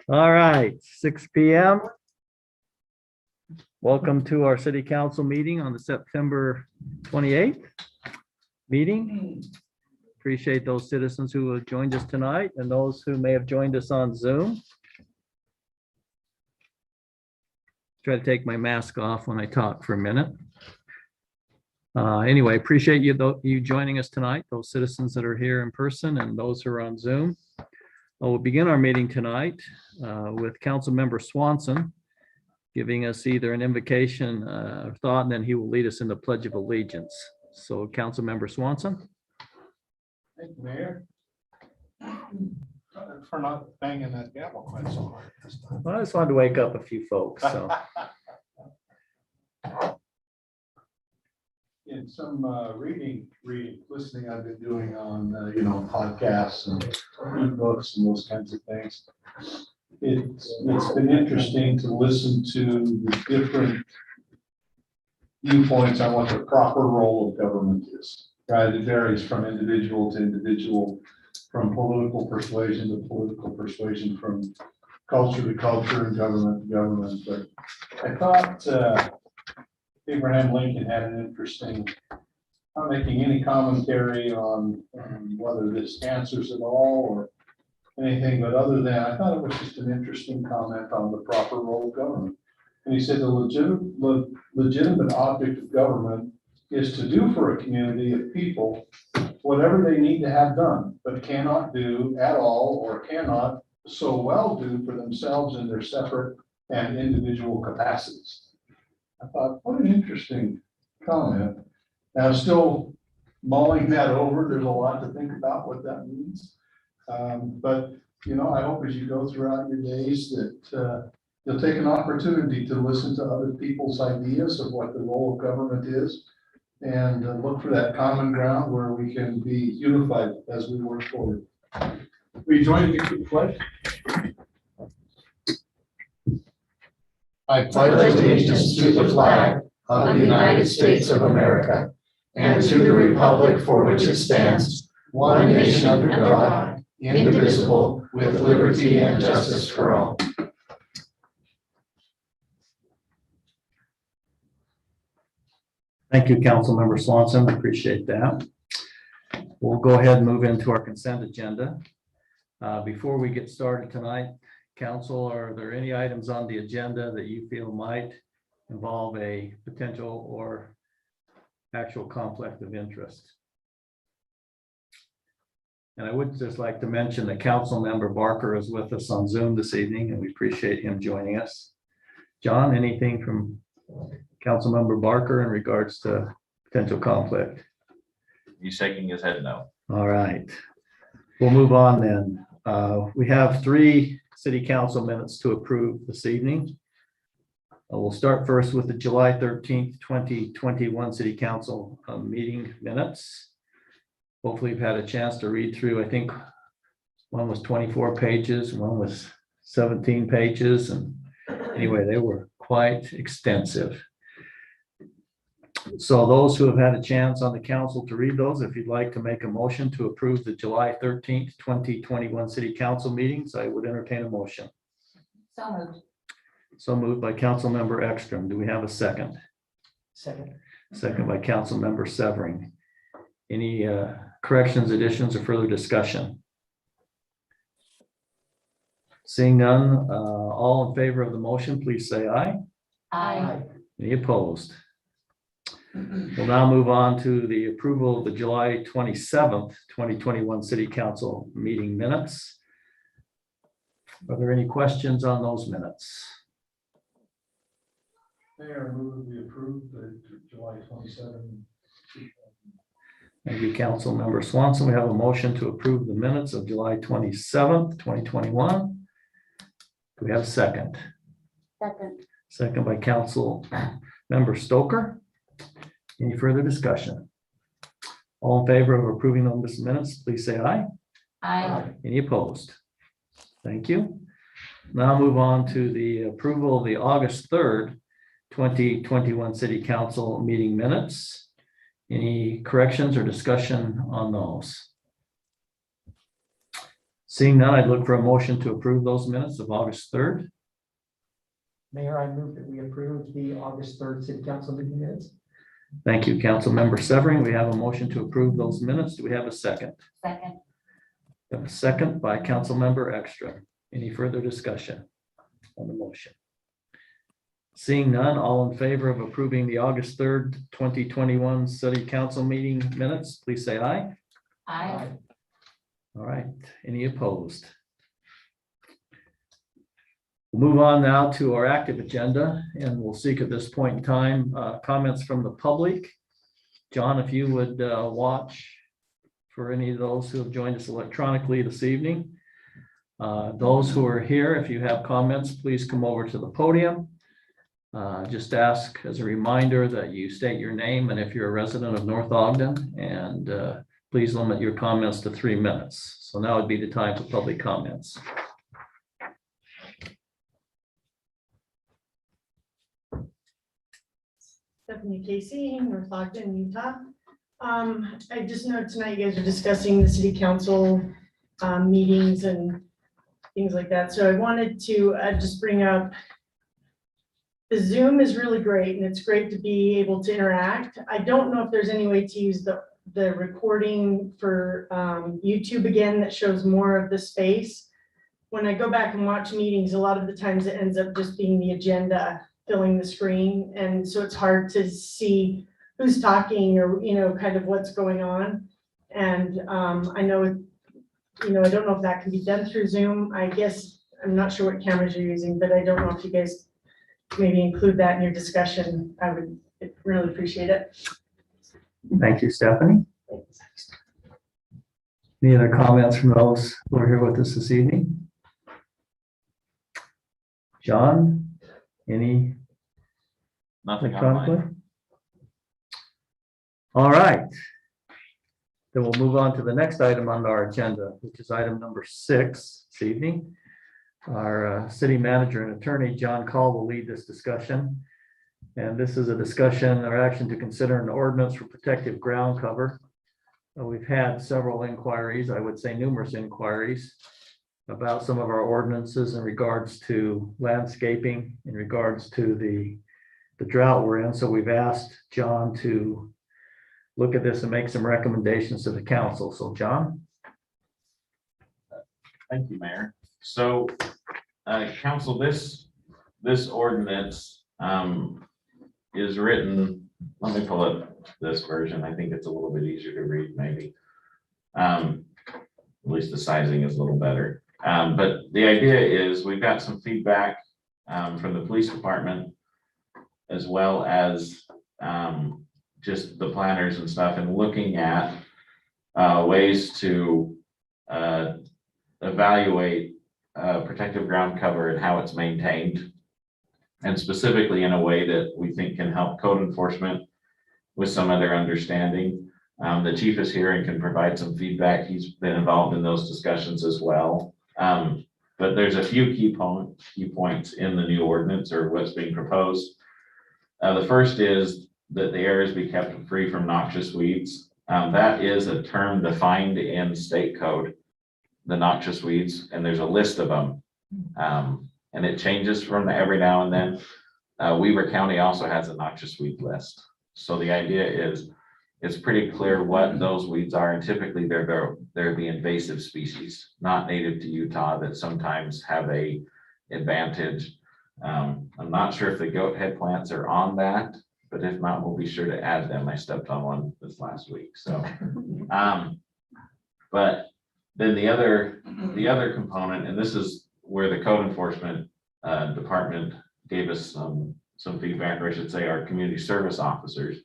All right, 6 p.m. Welcome to our city council meeting on the September 28th meeting. Appreciate those citizens who have joined us tonight and those who may have joined us on Zoom. Try to take my mask off when I talk for a minute. Anyway, appreciate you joining us tonight, those citizens that are here in person and those who are on Zoom. We'll begin our meeting tonight with Councilmember Swanson giving us either an invocation or thought, and then he will lead us in the Pledge of Allegiance. So Councilmember Swanson. Thank you, Mayor. For not banging that gavel quite so hard this time. Well, I just wanted to wake up a few folks. So In some listening I've been doing on, podcasts and ebooks and those kinds of things. It's been interesting to listen to the different viewpoints on what the proper role of government is. Right, it varies from individual to individual, from political persuasion to political persuasion, from culture to culture and government to government. But I thought Abraham Lincoln had an interesting, not making any commentary on whether this answers it all or anything, but other than, I thought it was just an interesting comment on the proper role of government. And he said the legitimate object of government is to do for a community of people whatever they need to have done, but cannot do at all or cannot so well do for themselves in their separate and individual capacities. I thought, what an interesting comment. Now, still mulling that over, there's a lot to think about what that means. But, I hope as you go throughout your days that you'll take an opportunity to listen to other people's ideas of what the role of government is and look for that common ground where we can be unified as we work forward. Will you join me for the pledge? I pledge allegiance to the flag of the United States of America and to the republic for which it stands, one nation under God, indivisible, with liberty and justice for all. thank you, Councilmember Swanson. Appreciate that. We'll go ahead and move into our consent agenda. Before we get started tonight, Council, are there any items on the agenda that you feel might involve a potential or actual conflict of interest? And I would just like to mention that Councilmember Barker is with us on Zoom this evening, and we appreciate him joining us. John, anything from Councilmember Barker in regards to potential conflict? He's shaking his head no. All right, we'll move on then. We have 3 city council minutes to approve this evening. We'll start first with the July 13th, 2021 city council meeting minutes. Hopefully you've had a chance to read through. I think one was 24 pages, one was 17 pages. And anyway, they were quite extensive. So those who have had a chance on the council to read those, if you'd like to make a motion to approve the July 13th, 2021 city council meetings, I would entertain a motion. So moved. So moved by Councilmember Ekstrom. Do we have a second? Second. Second by Councilmember Severing. Any corrections, additions, or further discussion? Seeing none, all in favor of the motion, please say aye. Aye. Any opposed? We'll now move on to the approval of the July 27th, 2021 City Council meeting minutes. Are there any questions on those minutes? Mayor, I move we approve the July 27. Thank you, Councilmember Swanson. We have a motion to approve the minutes of July 27th, 2021. Do we have a second? Second. Second by Councilmember Stoker. Any further discussion? All in favor of approving those minutes, please say aye. Aye. Any opposed? Thank you. Now move on to the approval of the August 3rd, 2021 City Council meeting minutes. Any corrections or discussion on those? Seeing none, I'd look for a motion to approve those minutes of August 3rd. Mayor, I move that we approve the August 3rd city council meeting minutes. Thank you, Councilmember Severing. We have a motion to approve those minutes. Do we have a second? Second. We have a second by Councilmember Extra. Any further discussion on the motion? Seeing none, all in favor of approving the August 3rd, 2021 city council meeting minutes, please say aye. Aye. All right, any opposed? We'll move on now to our active agenda, and we'll seek at this point in time comments from the public. John, if you would watch for any of those who have joined us electronically this evening. Those who are here, if you have comments, please come over to the podium. Just ask as a reminder that you state your name and if you're a resident of North Ogden, and please limit your comments to 3 minutes. So now would be the time for public comments. Stephanie Casey, North Ogden, Utah. I just know tonight you guys are discussing the city council meetings and things like that. So I wanted to just bring up the Zoom is really great and it's great to be able to interact. I don't know if there's any way to use the recording for YouTube again that shows more of the space. When I go back and watch meetings, a lot of the times it ends up just being the agenda filling the screen. And so it's hard to see who's talking or, kind of what's going on. And I know, I don't know if that can be done through Zoom. I guess, I'm not sure what cameras you're using, but I don't know if you guys maybe include that in your discussion. I would really appreciate it. Thank you, Stephanie. Any other comments from those who are here with us this evening? John, any? Nothing on mine. All right. Then we'll move on to the next item on our agenda, which is item number 6 this evening. Our city manager and attorney, John Call, will lead this discussion. And this is a discussion or action to consider an ordinance for protective ground cover. We've had several inquiries, I would say numerous inquiries, about some of our ordinances in regards to landscaping, in regards to the drought we're in. So we've asked John to look at this and make some recommendations to the council. So John? Thank you, Mayor. So, council, this ordinance is written, let me pull up this version. I think it's a little bit easier to read, maybe. At least the sizing is a little better. But the idea is we've got some feedback from the police department, as well as just the planners and stuff, and looking at ways to evaluate protective ground cover and how it's maintained, and specifically in a way that we think can help code enforcement with some of their understanding. The chief is here and can provide some feedback. He's been involved in those discussions as well. But there's a few key points in the new ordinance, or what's being proposed. The first is that the areas be kept free from noxious weeds. That is a term defined in state code, the noxious weeds, and there's a list of them. And it changes from every now and then. Weaver County also has a noxious weed list. So the idea is it's pretty clear what those weeds are, and typically they're the invasive species, not native to Utah, that sometimes have a advantage. I'm not sure if the goat head plants are on that, but if not, we'll be sure to add them. I stepped on one this last week. So, but then the other component, and this is where the code enforcement department gave us some feedback, or I should say our community service officers.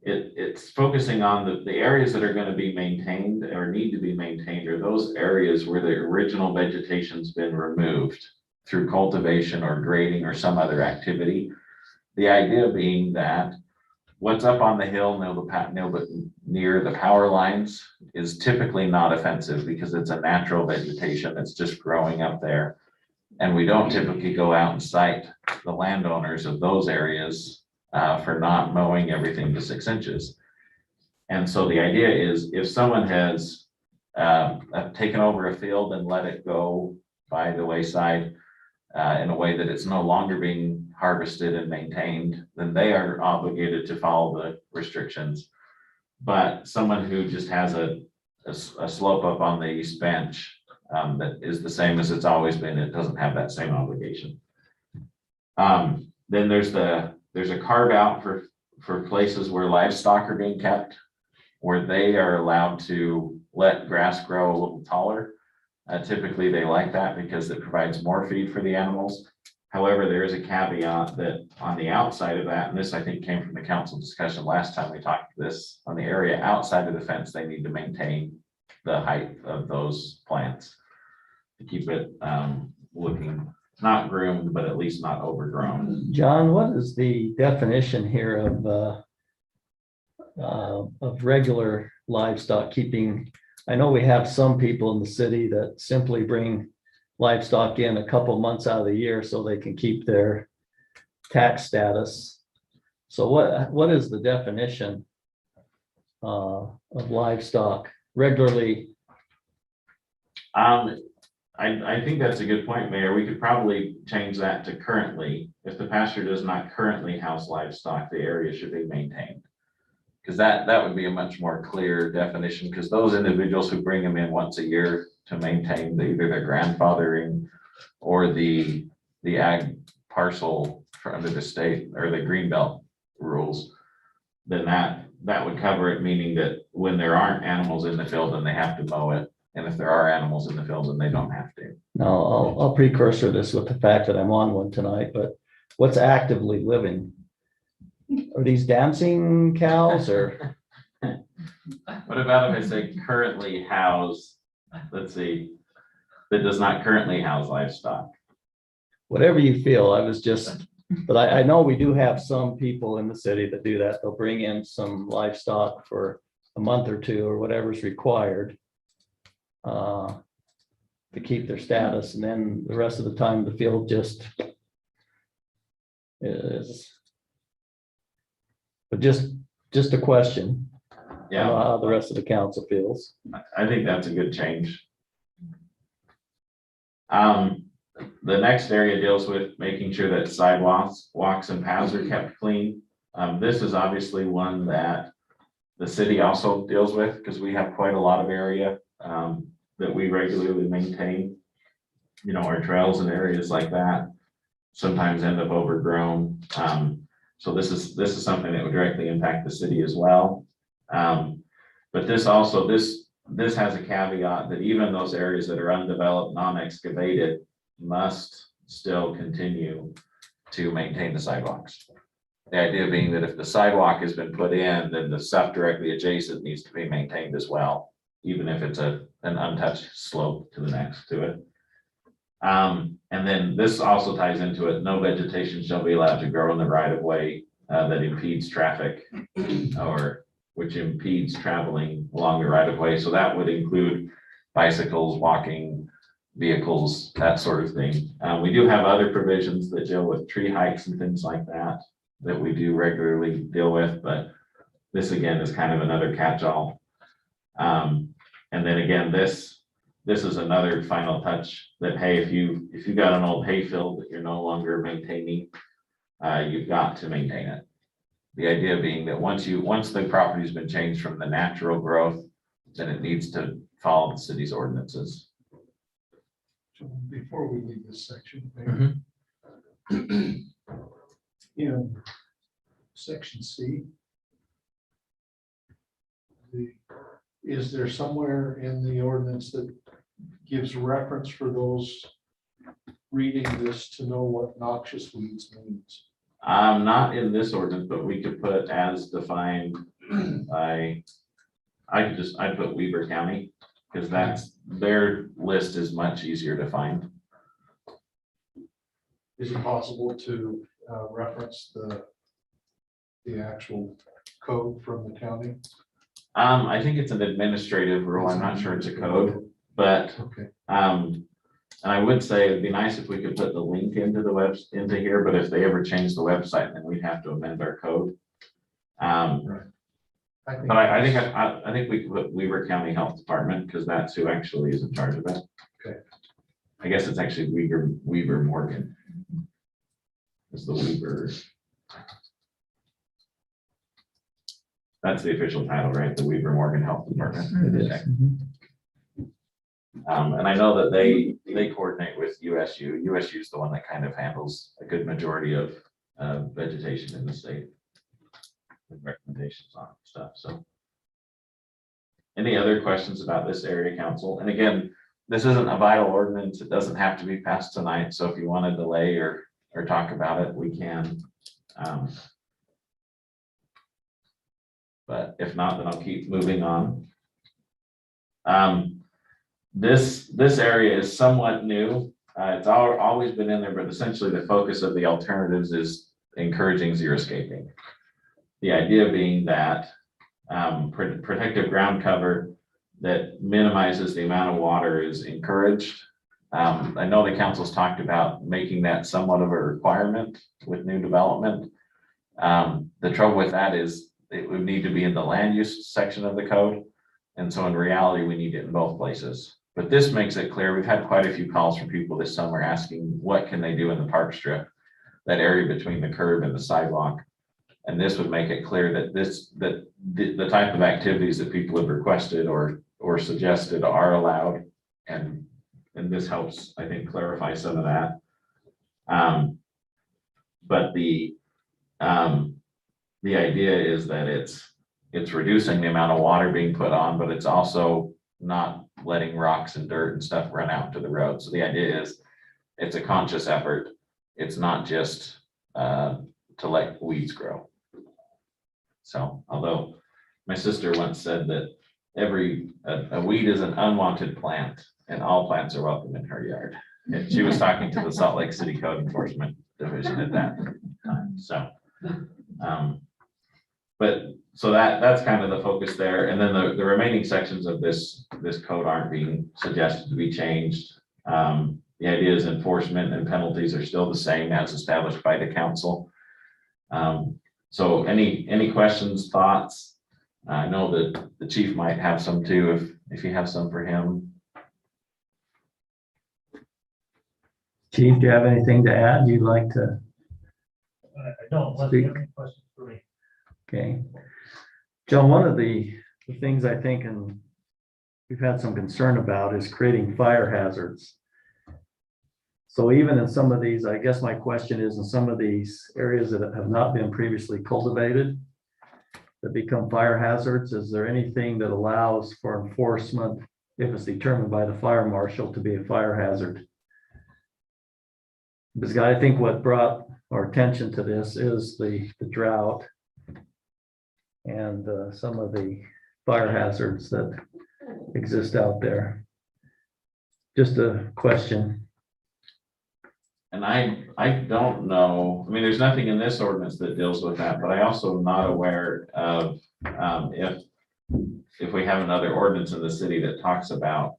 It's focusing on the areas that are going to be maintained or need to be maintained, are those areas where the original vegetation's been removed through cultivation or grading or some other activity. The idea being that what's up on the hill near the power lines is typically not offensive because it's a natural vegetation that's just growing up there. And we don't typically go out and cite the landowners of those areas for not mowing everything to 6 inches. And so the idea is if someone has have taken over a field and let it go by the wayside in a way that it's no longer being harvested and maintained, then they are obligated to follow the restrictions. But someone who just has a slope up on the east bench that is the same as it's always been, it doesn't have that same obligation. Then there's a carve out for places where livestock are being kept, where they are allowed to let grass grow a little taller. Typically they like that because it provides more feed for the animals. However, there is a caveat that on the outside of that, and this I think came from the council discussion last time we talked this, on the area outside of the fence, they need to maintain the height of those plants to keep it looking not groomed, but at least not overgrown. John, what is the definition here of regular livestock keeping? I know we have some people in the city that simply bring livestock in a couple months out of the year so they can keep their tax status. So what is the definition of livestock regularly? I think that's a good point, Mayor. We could probably change that to currently. If the pasture does not currently house livestock, the area should be maintained. Because that would be a much more clear definition, because those individuals who bring them in once a year to maintain either their grandfathering or the ag parcel under the state or the greenbelt rules, then that would cover it, meaning that when there aren't animals in the field, then they have to mow it. And if there are animals in the field, then they don't have to. Now, I'll precursor this with the fact that I'm on one tonight, but what's actively living? Are these dancing cows or? What about if I say currently house, let's see, that does not currently house livestock? Whatever you feel, but I know we do have some people in the city that do that. They'll bring in some livestock for a month or two or whatever's required to keep their status, and then the rest of the time the field just is. But just a question. I don't know Yeah, how the rest of the council feels. I think that's a good change. The next area deals with making sure that sidewalks, walks and paths are kept clean. This is obviously one that the city also deals with, because we have quite a lot of area that we regularly maintain. You know, our trails and areas like that sometimes end up overgrown. So this is something that would directly impact the city as well. But this also, this has a caveat that even those areas that are undeveloped, non-excavated, must still continue to maintain the sidewalks. The idea being that if the sidewalk has been put in, then the stuff directly adjacent needs to be maintained as well, even if it's an untouched slope to the next to it. And then this also ties into it. No vegetation shall be allowed to grow in the right of way that impedes traffic or which impedes traveling along the right of way. So that would include bicycles, walking, vehicles, that sort of thing. We do have other provisions that deal with tree hikes and things like that we do regularly deal with, but this again is kind of another catch-all. And then again, this is another final touch that, hey, if you've got an old hayfield that you're no longer maintaining, you've got to maintain it. The idea being that once the property's been changed from the natural growth, then it needs to follow the city's ordinances. So before we leave this section, Mhm. in section C, is there somewhere in the ordinance that gives reference for those reading this to know what noxious weeds means? Not in this ordinance, but we could put as defined by, I'd put Weber County, because their list is much easier to find. Is it possible to reference the actual code from the county? I think it's an administrative rule. I'm not sure it's a code, but Okay. and I would say it'd be nice if we could put the link into into here, but if they ever change the website, then we'd have to amend our code. Right. But I think we put Weaver County Health Department, because that's who actually is in charge of it. Okay. I guess it's actually Weaver Morgan. It's the Weaver. That's the official title, right? The Weaver Morgan Health Department. It is. And I know that they coordinate with USU. USU is the one that kind of handles a good majority of vegetation in the state. With recommendations on stuff, so. Any other questions about this area council? And again, this isn't a vital ordinance. It doesn't have to be passed tonight, so if you want to delay or talk about it, we can. But if not, then I'll keep moving on. This area is somewhat new. It's always been in there, but essentially the focus of the alternatives is encouraging xeriscaping. The idea being that protective ground cover that minimizes the amount of water is encouraged. I know the council's talked about making that somewhat of a requirement with new development. The trouble with that is it would need to be in the land use section of the code. And so in reality, we need it in both places. But this makes it clear. We've had quite a few calls from people this summer asking what can they do in the park strip, that area between the curb and the sidewalk. And this would make it clear that the type of activities that people have requested or suggested are allowed. And this helps, I think, clarify some of that. But the idea is that it's reducing the amount of water being put on, but it's also not letting rocks and dirt and stuff run out to the road. So the idea is it's a conscious effort. It's not just to let weeds grow. So although my sister once said that a weed is an unwanted plant and all plants are welcome in her yard. And she was talking to the Salt Lake City Code Enforcement Division at that time. So, but so that's kind of the focus there. And then the remaining sections of this code aren't being suggested to be changed. The idea is enforcement and penalties are still the same as established by the council. So any questions, thoughts? I know that the chief might have some too, if you have some for him. Chief, do you have anything to add? You'd like to? I don't, unless you have any questions for me. Okay. John, one of the things I think, and we've had some concern about, is creating fire hazards. So even in some of these, I guess my question is, in some of these areas that have not been previously cultivated, that become fire hazards, is there anything that allows for enforcement if it's determined by the fire marshal to be a fire hazard? Because I think what brought our attention to this is the drought and some of the fire hazards that exist out there. Just a question. And I don't know, I mean, there's nothing in this ordinance that deals with that, but I also am not aware of if we have another ordinance in the city that talks about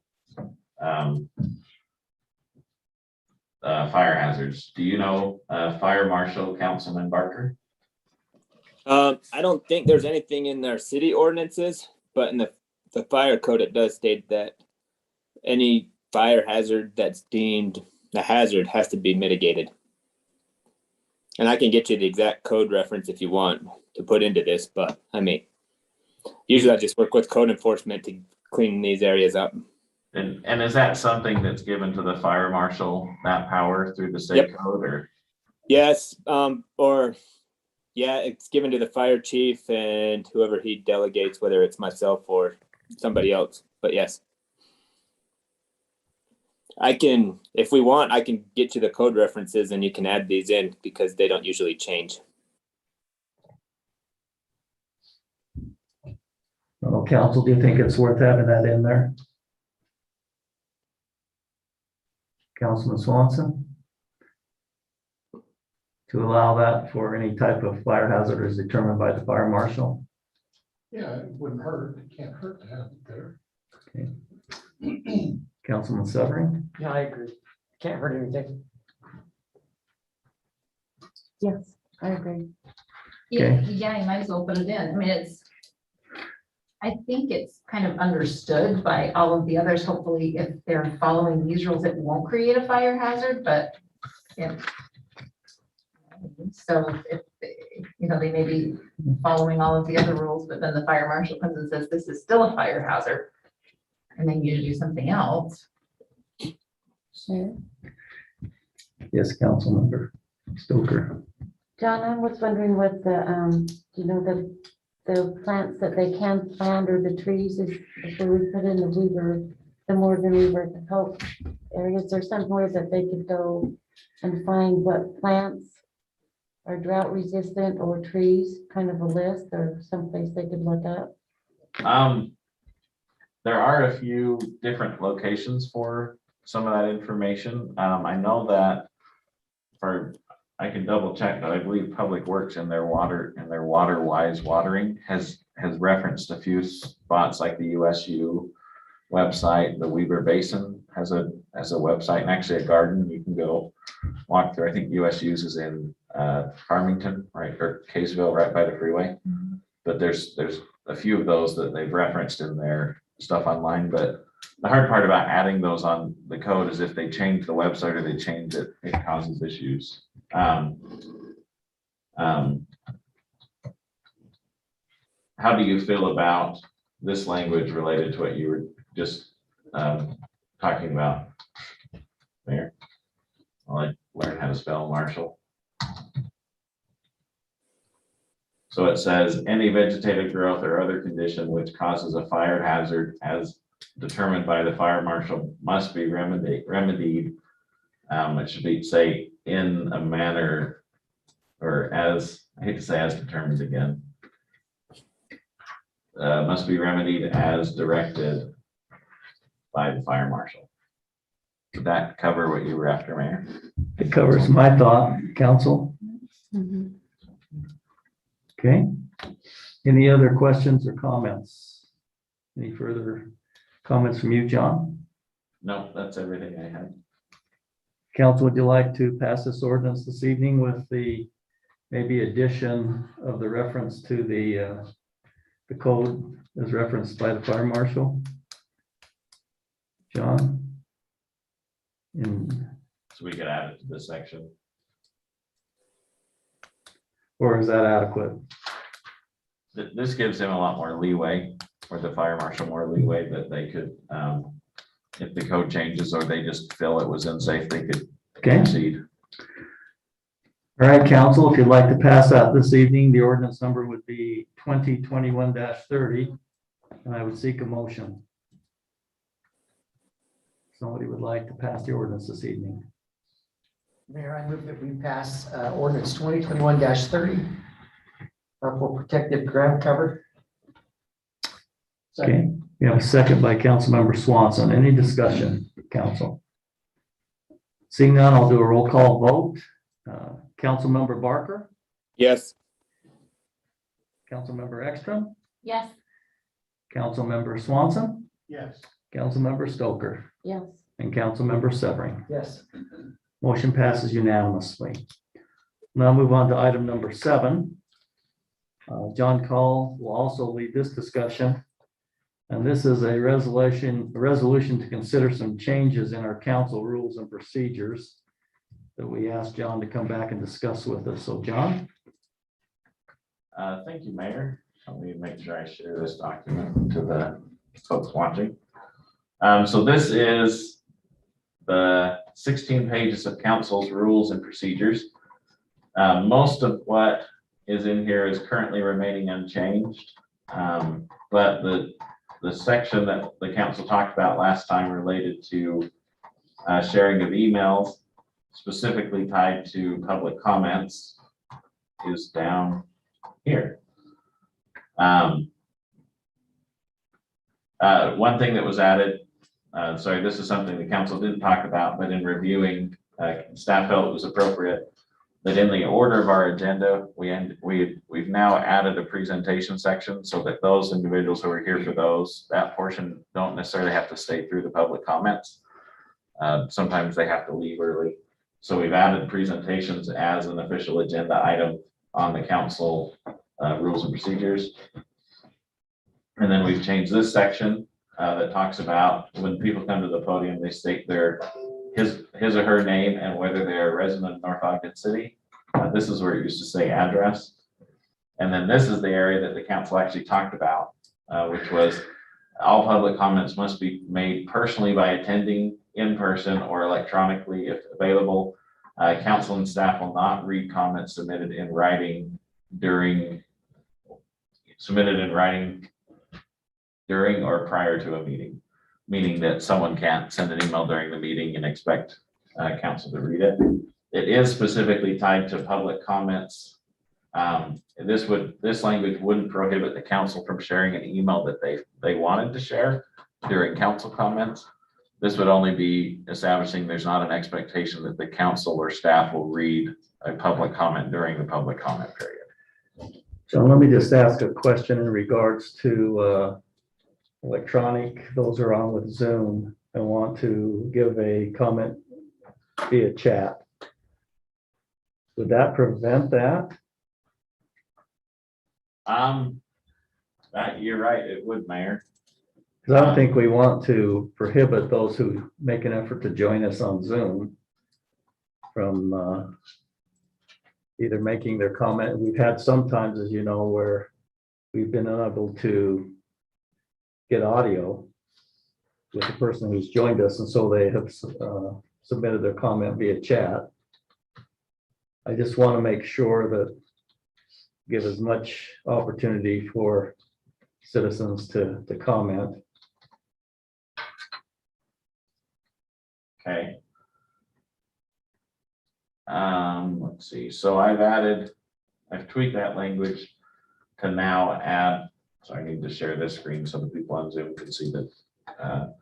fire hazards. Do you know, Fire Marshal Councilman Barker? I don't think there's anything in their city ordinances, but in the fire code, it does state that any fire hazard that's deemed a hazard has to be mitigated. And I can get you the exact code reference if you want to put into this, but I mean, usually I just work with code enforcement to clean these areas up. And is that something that's given to the fire marshal, that power through the state code, or? Yes, or yeah, it's given to the fire chief and whoever he delegates, whether it's myself or somebody else, but yes. I can, if we want, I can get you the code references and you can add these in because they don't usually change. Well, council, do you think it's worth having that in there? Councilman Swanson? To allow that for any type of fire hazard is determined by the fire marshal? Yeah, it wouldn't hurt. It can't hurt to have it there. Okay. Councilman Severing? Yeah, I agree. Can't hurt anything. Yes, I agree. Okay. Yeah, you might as well put it in. I mean, I think it's kind of understood by all of the others. Hopefully, if they're following these rules, it won't create a fire hazard, but if so if, you know, they may be following all of the other rules, but then the fire marshal comes and says, this is still a fire hazard. And then you do something else. Sure. Yes, Councilmember Stoker. John, I was wondering what the, you know, the plants that they can plant or the trees is before we put in the Weaver, the Morgan Weaver help areas or somewhere that they could go and find what plants are drought resistant or trees, kind of a list or someplace they could look up. There are a few different locations for some of that information. I know that I can double check, but I believe Public Works in their water wise watering has referenced a few spots like the USU website. The Weaver Basin has a website, and actually a garden you can go walk through. I think USU's is in Farmington, right, or Kaysville, right by the freeway. But there's a few of those that they've referenced in their stuff online. But the hard part about adding those on the code is if they change the website or they change it, it causes issues. How do you feel about this language related to what you were just talking about, Mayor? I'll learn how to spell Marshall. So it says any vegetative growth or other condition which causes a fire hazard as determined by the fire marshal must be remedied. It should be say in a manner, or as, I hate to say as determined again. Must be remedied as directed by the fire marshal. Did that cover what you were after, Mayor? It covers my thought, council. Mhm. Okay. Any other questions or comments? Any further comments from you, John? No, that's everything I had. Council, would you like to pass this ordinance this evening with the maybe addition of the reference to the code as referenced by the fire marshal? John? So we could add it to this section. Or is that adequate? This gives him a lot more leeway, or the fire marshal more leeway that they could, if the code changes or they just feel it was unsafe, they could Okay. proceed. All right, council, if you'd like to pass that this evening, the ordinance number would be 2021-30, and I would seek a motion. Somebody would like to pass the ordinance this evening. Mayor, I move that we pass ordinance 2021-30 for protective ground cover. Okay, we have a second by Councilmember Swanson. Any discussion, council? Seeing none, I'll do a roll call vote. Councilmember Barker, Yes. Councilmember Ekstrom, Yes. Councilmember Swanson, Yes. Councilmember Stoker, Yes. and Councilmember Severing. Yes. Motion passes unanimously. Now move on to item number 7. John Call will also lead this discussion. And this is a resolution to consider some changes in our council rules and procedures that we asked John to come back and discuss with us. So John? Thank you, Mayor. Let me make sure I share this document to the folks watching. So this is the 16 pages of council's rules and procedures. Most of what is in here is currently remaining unchanged. But the section that the council talked about last time related to sharing of emails, specifically tied to public comments, is down here. One thing that was added, sorry, this is something the council didn't talk about, but in reviewing, staff felt it was appropriate that in the order of our agenda, we've now added a presentation section so that those individuals who are here for that portion don't necessarily have to stay through the public comments. Sometimes they have to leave early. So we've added presentations as an official agenda item on the council rules and procedures. And then we've changed this section that talks about when people come to the podium, they state his or her name and whether they're a resident of North Ogden City. This is where it used to say address. And then this is the area that the council actually talked about, which was all public comments must be made personally by attending in person or electronically if available. Council and staff will not read comments submitted in writing during or prior to a meeting, meaning that someone can't send an email during the meeting and expect council to read it. It is specifically tied to public comments. This language wouldn't prohibit the council from sharing an email that they wanted to share during council comments. This would only be establishing there's not an expectation that the council or staff will read a public comment during the public comment period. John, let me just ask a question in regards to electronic, those are on with Zoom and want to give a comment via chat. Would that prevent that? You're right, it would, Mayor. Because I don't think we want to prohibit those who make an effort to join us on Zoom from either making their comment. We've had sometimes, as you know, where we've been unable to get audio with the person who's joined us, and so they have submitted their comment via chat. I just want to make sure that give as much opportunity for citizens to comment. Okay. Let's see. So I've tweaked that language to now add, so I need to share this screen so the people on Zoom can see that.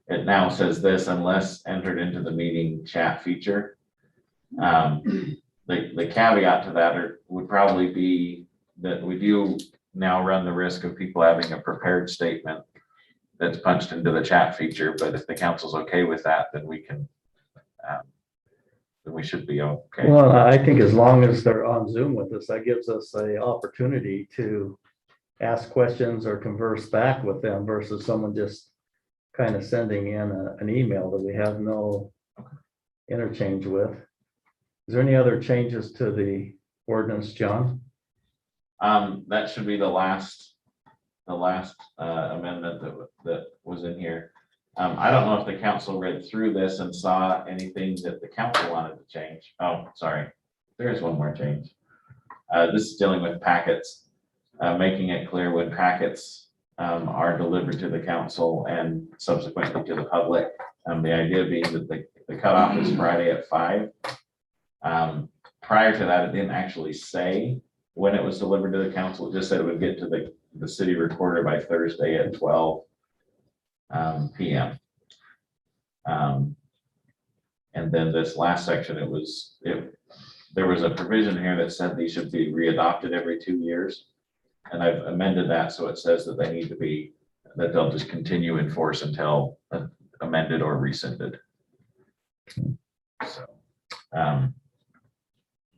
It now says this, unless entered into the meeting chat feature. The caveat to that would probably be that we do now run the risk of people having a prepared statement that's punched into the chat feature, but if the council's okay with that, then we can, then we should be okay. Well, I think as long as they're on Zoom with us, that gives us an opportunity to ask questions or converse back with them versus someone just kind of sending in an email that we have no interchange with. Is there any other changes to the ordinance, John? That should be the last amendment that was in here. I don't know if the council read through this and saw anything that the council wanted to change. Oh, sorry, there is one more change. This is dealing with packets, making it clear when packets are delivered to the council and subsequently to the public. The idea being that the cutoff is Friday at 5. Prior to that, it didn't actually say when it was delivered to the council. It just said it would get to the city recorder by Thursday at 12 p.m. And then this last section, there was a provision here that said these should be readopted every 2 years. And I've amended that so it says that that they'll just continue in force until amended or rescinded. So,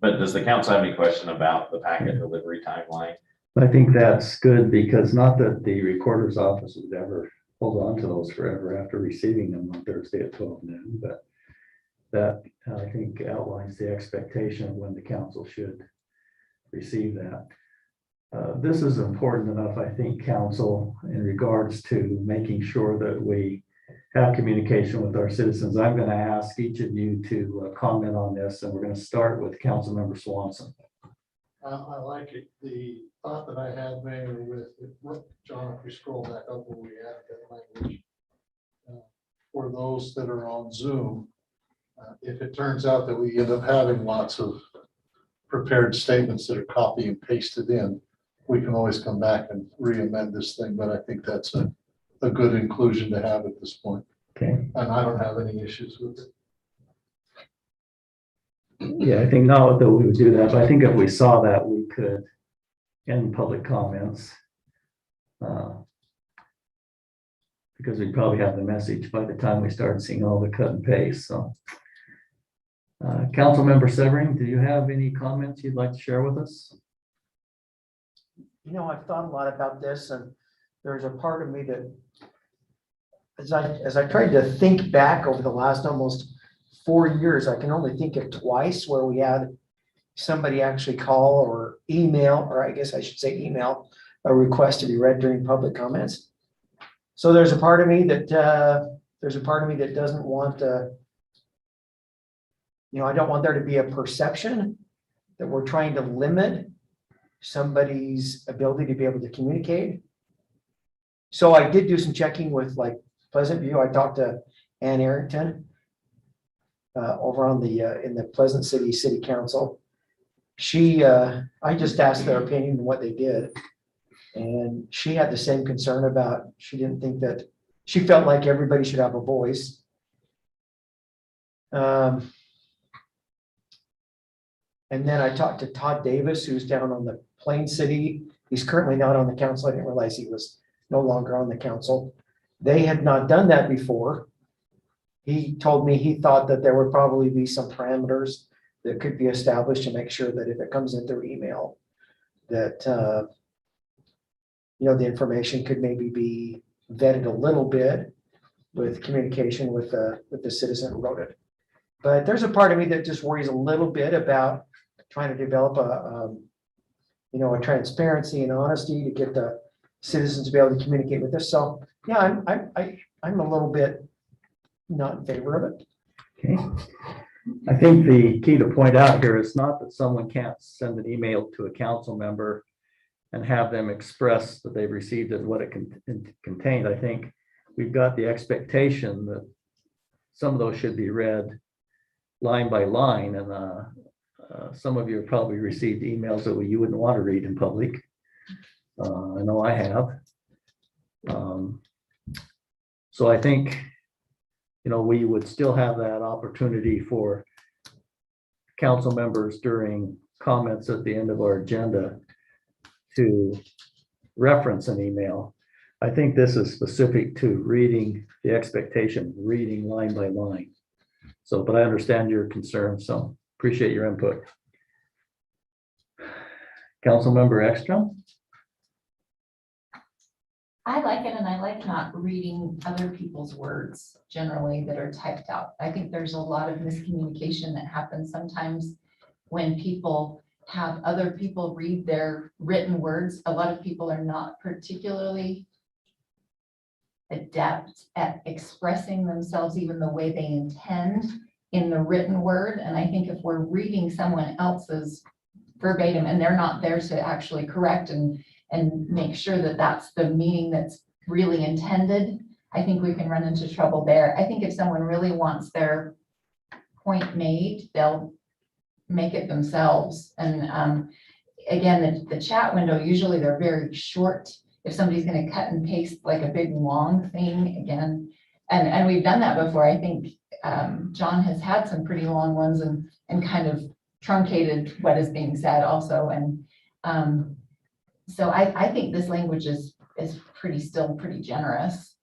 but does the council have any question about the packet delivery timeline? I think that's good, because not that the recorder's office would ever hold on to those forever after receiving them on Thursday at 12 noon, but that I think outlines the expectation of when the council should receive that. This is important enough, I think, council, in regards to making sure that we have communication with our citizens. I'm going to ask each of you to comment on this, and we're going to start with Councilmember Swanson. I like it. The thought that I had, Mayor, with John, if we scroll back up where we added that language, for those that are on Zoom, if it turns out that we end up having lots of prepared statements that are copy and pasted in, we can always come back and re-amend this thing, but I think that's a good inclusion to have at this point. Okay. And I don't have any issues with it. Yeah, I think not that we would do that, but I think if we saw that, we could end public comments. Because we'd probably have the message by the time we start seeing all the cut and paste. So, Councilmember Severing, do you have any comments you'd like to share with us? You know, I've thought a lot about this, and there's a part of me that, as I tried to think back over the last almost 4 years, I can only think of twice where we had somebody actually call or email, or I guess I should say email, a request to be read during public comments. So there's a part of me that, doesn't want I don't want there to be a perception that we're trying to limit somebody's ability to be able to communicate. So I did do some checking with like Pleasant View. I talked to Ann Arrington over on in the Pleasant City Council. I just asked their opinion on what they did. And she had the same concern about, she didn't think that, she felt like everybody should have a voice. And then I talked to Todd Davis, who's down on the Plain City. He's currently not on the council. I didn't realize he was no longer on the council. They had not done that before. He told me he thought that there would probably be some parameters that could be established to make sure that if it comes in through email, that the information could maybe be vetted a little bit with communication with the citizen who wrote it. But there's a part of me that just worries a little bit about trying to develop a transparency and honesty to get the citizens to be able to communicate with us. So yeah, I'm a little bit not in favor of it. Okay. I think the key to point out here is not that someone can't send an email to a council member and have them express that they've received it, what it contained. I think we've got the expectation that some of those should be read line by line, and some of you have probably received emails that you wouldn't want to read in public. I know I have. So I think, we would still have that opportunity for council members during comments at the end of our agenda to reference an email. I think this is specific to reading the expectation, reading line by line. So, but I understand your concern, so appreciate your input. Councilmember Ekstrom? I like it, and I like not reading other people's words generally that are typed out. I think there's a lot of miscommunication that happens sometimes when people have other people read their written words. A lot of people are not particularly adept at expressing themselves even the way they intend in the written word. And I think if we're reading someone else's verbatim and they're not there to actually correct and make sure that that's the meaning that's really intended, I think we can run into trouble there. I think if someone really wants their point made, they'll make it themselves. And again, the chat window, usually they're very short. If somebody's going to cut and paste like a big long thing again, and we've done that before. I think John has had some pretty long ones and kind of truncated what is being said also. And so I think this language is still pretty generous.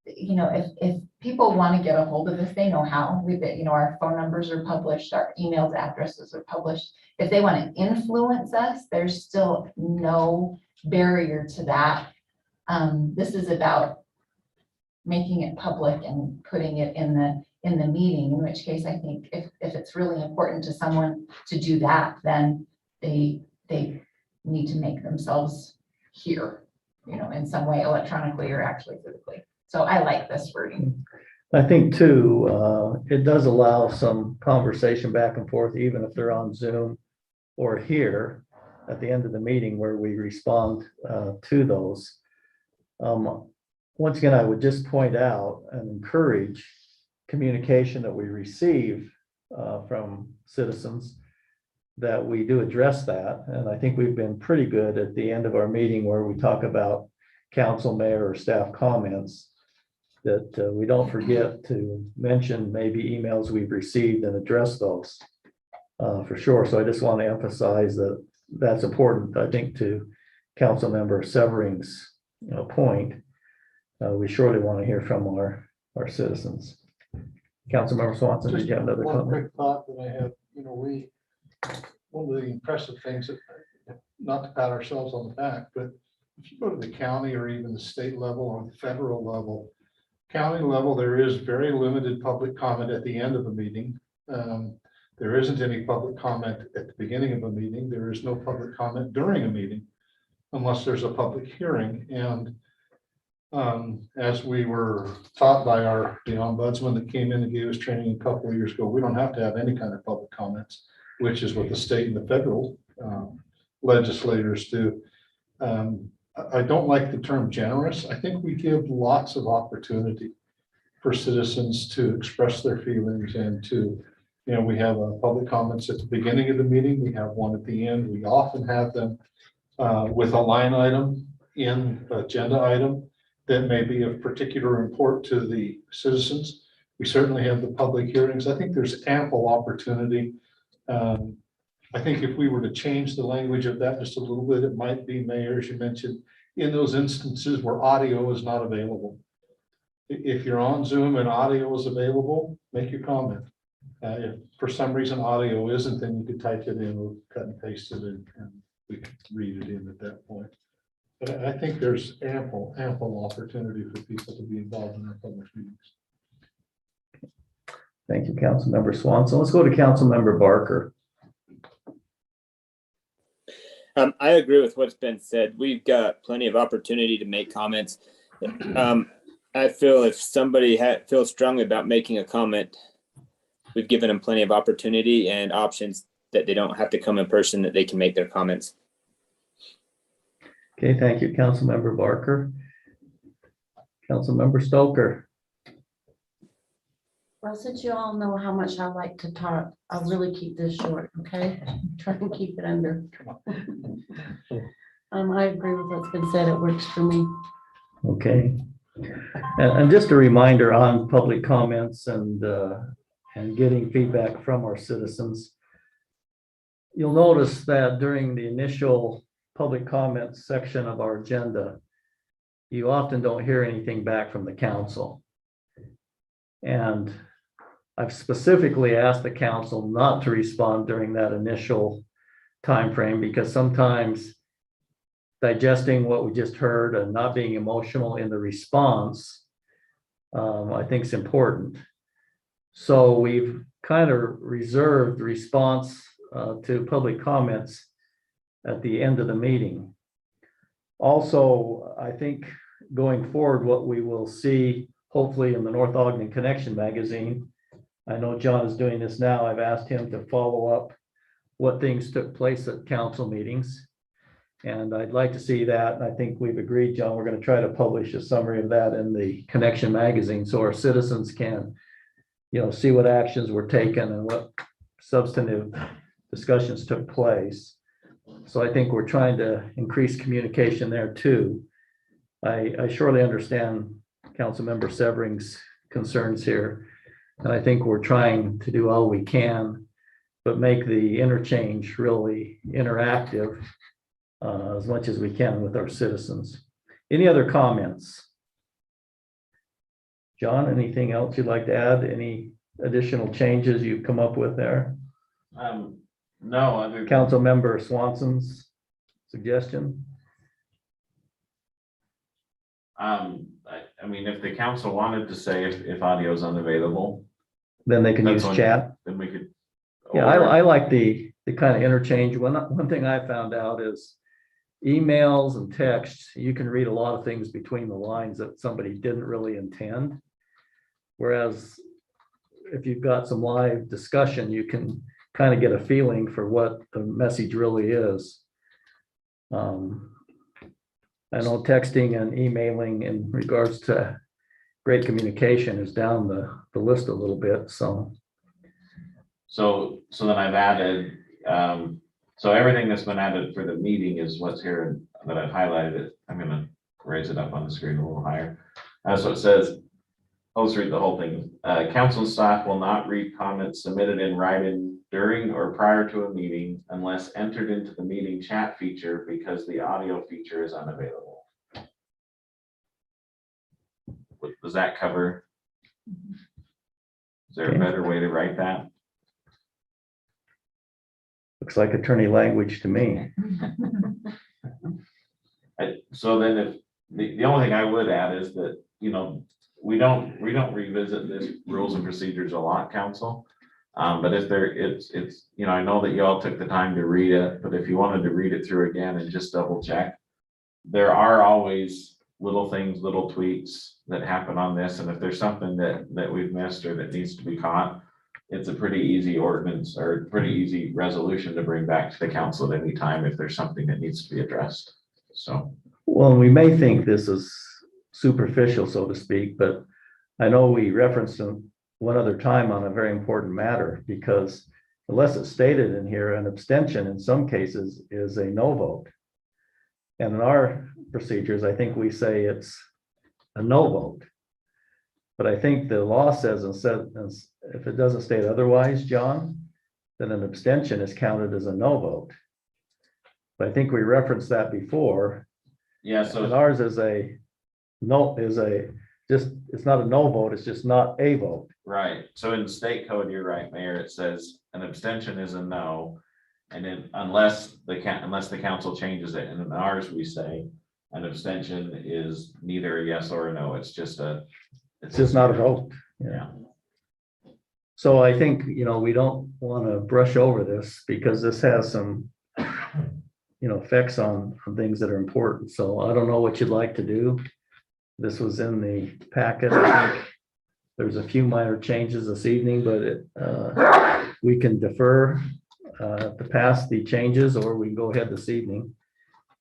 If people want to get a hold of us, they know how. Our phone numbers are published, our email addresses are published. If they want to influence us, there's still no barrier to that. This is about making it public and putting it in the meeting, in which case I think if it's really important to someone to do that, then they need to make themselves hear, in some way, electronically or actually physically. So I like this wording. I think too, it does allow some conversation back and forth, even if they're on Zoom or here at the end of the meeting where we respond to those. Once again, I would just point out and encourage communication that we receive from citizens, that we do address that. And I think we've been pretty good at the end of our meeting where we talk about council, mayor, or staff comments, that we don't forget to mention maybe emails we've received and address those for sure. So I just want to emphasize that that's important, I think, to Council Member Severing's point. We surely want to hear from our citizens. Councilmember Swanson, did you have another One comment? quick thought that I have, one of the impressive things, not to pat ourselves on the back, but if you go to the county or even the state level or the federal level, county level, there is very limited public comment at the end of a meeting. There isn't any public comment at the beginning of a meeting. There is no public comment during a meeting unless there's a public hearing. And as we were taught by the ombudsman that came in and gave us training a couple of years ago, we don't have to have any kind of public comments, which is what the state and the federal legislators do. I don't like the term generous. I think we give lots of opportunity for citizens to express their feelings and to, we have public comments at the beginning of the meeting. We have one at the end. We often have them with a line item in agenda item that may be of particular import to the citizens. We certainly have the public hearings. I think there's ample opportunity. I think if we were to change the language of that just a little bit, it might be, Mayor, as you mentioned, in those instances where audio is not available. If you're on Zoom and audio is available, make your comment. If for some reason audio isn't, then you could type it in or cut and paste it and we could read it in at that point. But I think there's ample opportunity for people to be involved in our public meetings. Thank you, Councilmember Swanson. Let's go to Councilmember Barker. I agree with what's been said. We've got plenty of opportunity to make comments. I feel if somebody feels strongly about making a comment, we've given them plenty of opportunity and options that they don't have to come in person, that they can make their comments. Okay, thank you, Councilmember Barker. Councilmember Stoker. Well, since you all know how much I like to talk, I'll really keep this short, okay? Try and keep it under. I agree with what's been said. It works for me. Okay. And just a reminder on public comments and getting feedback from our citizens. You'll notice that during the initial public comments section of our agenda, you often don't hear anything back from the council. And I've specifically asked the council not to respond during that initial time frame because sometimes digesting what we just heard and not being emotional in the response, I think is important. So we've kind of reserved the response to public comments at the end of the meeting. Also, I think going forward, what we will see hopefully in the North Ogden Connection magazine, I know John is doing this now. I've asked him to follow up what things took place at council meetings. And I'd like to see that. And I think we've agreed, John, we're going to try to publish a summary of that in the Connection magazine so our citizens can, see what actions were taken and what substantive discussions took place. So I think we're trying to increase communication there too. I surely understand Councilmember Severing's concerns here. And I think we're trying to do all we can, but make the interchange really interactive as much as we can with our citizens. Any other comments? John, anything else you'd like to add? Any additional changes you've come up with there? No, other Councilmember Swanson's suggestion? I mean, if the council wanted to say if audio is unavailable, Then they can That's use one. chat. then we could. Yeah, I like the kind of interchange. One thing I found out is emails and texts, you can read a lot of things between the lines that somebody didn't really intend. Whereas if you've got some live discussion, you can kind of get a feeling for what the message really is. I know texting and emailing in regards to great communication is down the list a little bit, so. So then I've added, so everything that's been added for the meeting is what's here that I've highlighted it. I'm gonna raise it up on the screen a little higher. So it says, I'll just read the whole thing. Council staff will not read comments submitted in writing during or prior to a meeting unless entered into the meeting chat feature because the audio feature is unavailable. Does that cover? Is there a better way to write that? Looks like attorney language to me. So then if, the only thing I would add is that, you know, we don't revisit this rules and procedures a lot, council. But if there, it's, you know, I know that you all took the time to read it, but if you wanted to read it through again and just double check, there are always little things, little tweaks that happen on this. And if there's something that we've missed or that needs to be caught, it's a pretty easy ordinance or pretty easy resolution to bring back to the council at any time if there's something that needs to be addressed. So. Well, we may think this is superficial, so to speak, but I know we referenced them one other time on a very important matter, because unless it's stated in here, an abstention in some cases is a no vote. And in our procedures, I think we say it's a no vote. But I think the law says, if it doesn't state otherwise, John, then an abstention is counted as a no vote. But I think we referenced that before. Yeah, so. And ours is a no, it's not a no vote, it's just not a vote. Right, so in the state code, you're right, Mayor, it says an abstention is a no. And then unless the council changes it, and in ours, we say an abstention is neither a yes or a no, it's just not a vote. Yeah. So I think, you know, we don't want to brush over this because this has some, you know, effects on things that are important. So I don't know what you'd like to do. This was in the packet. I think there's a few minor changes this evening, but we can defer to pass the changes, or we can go ahead this evening.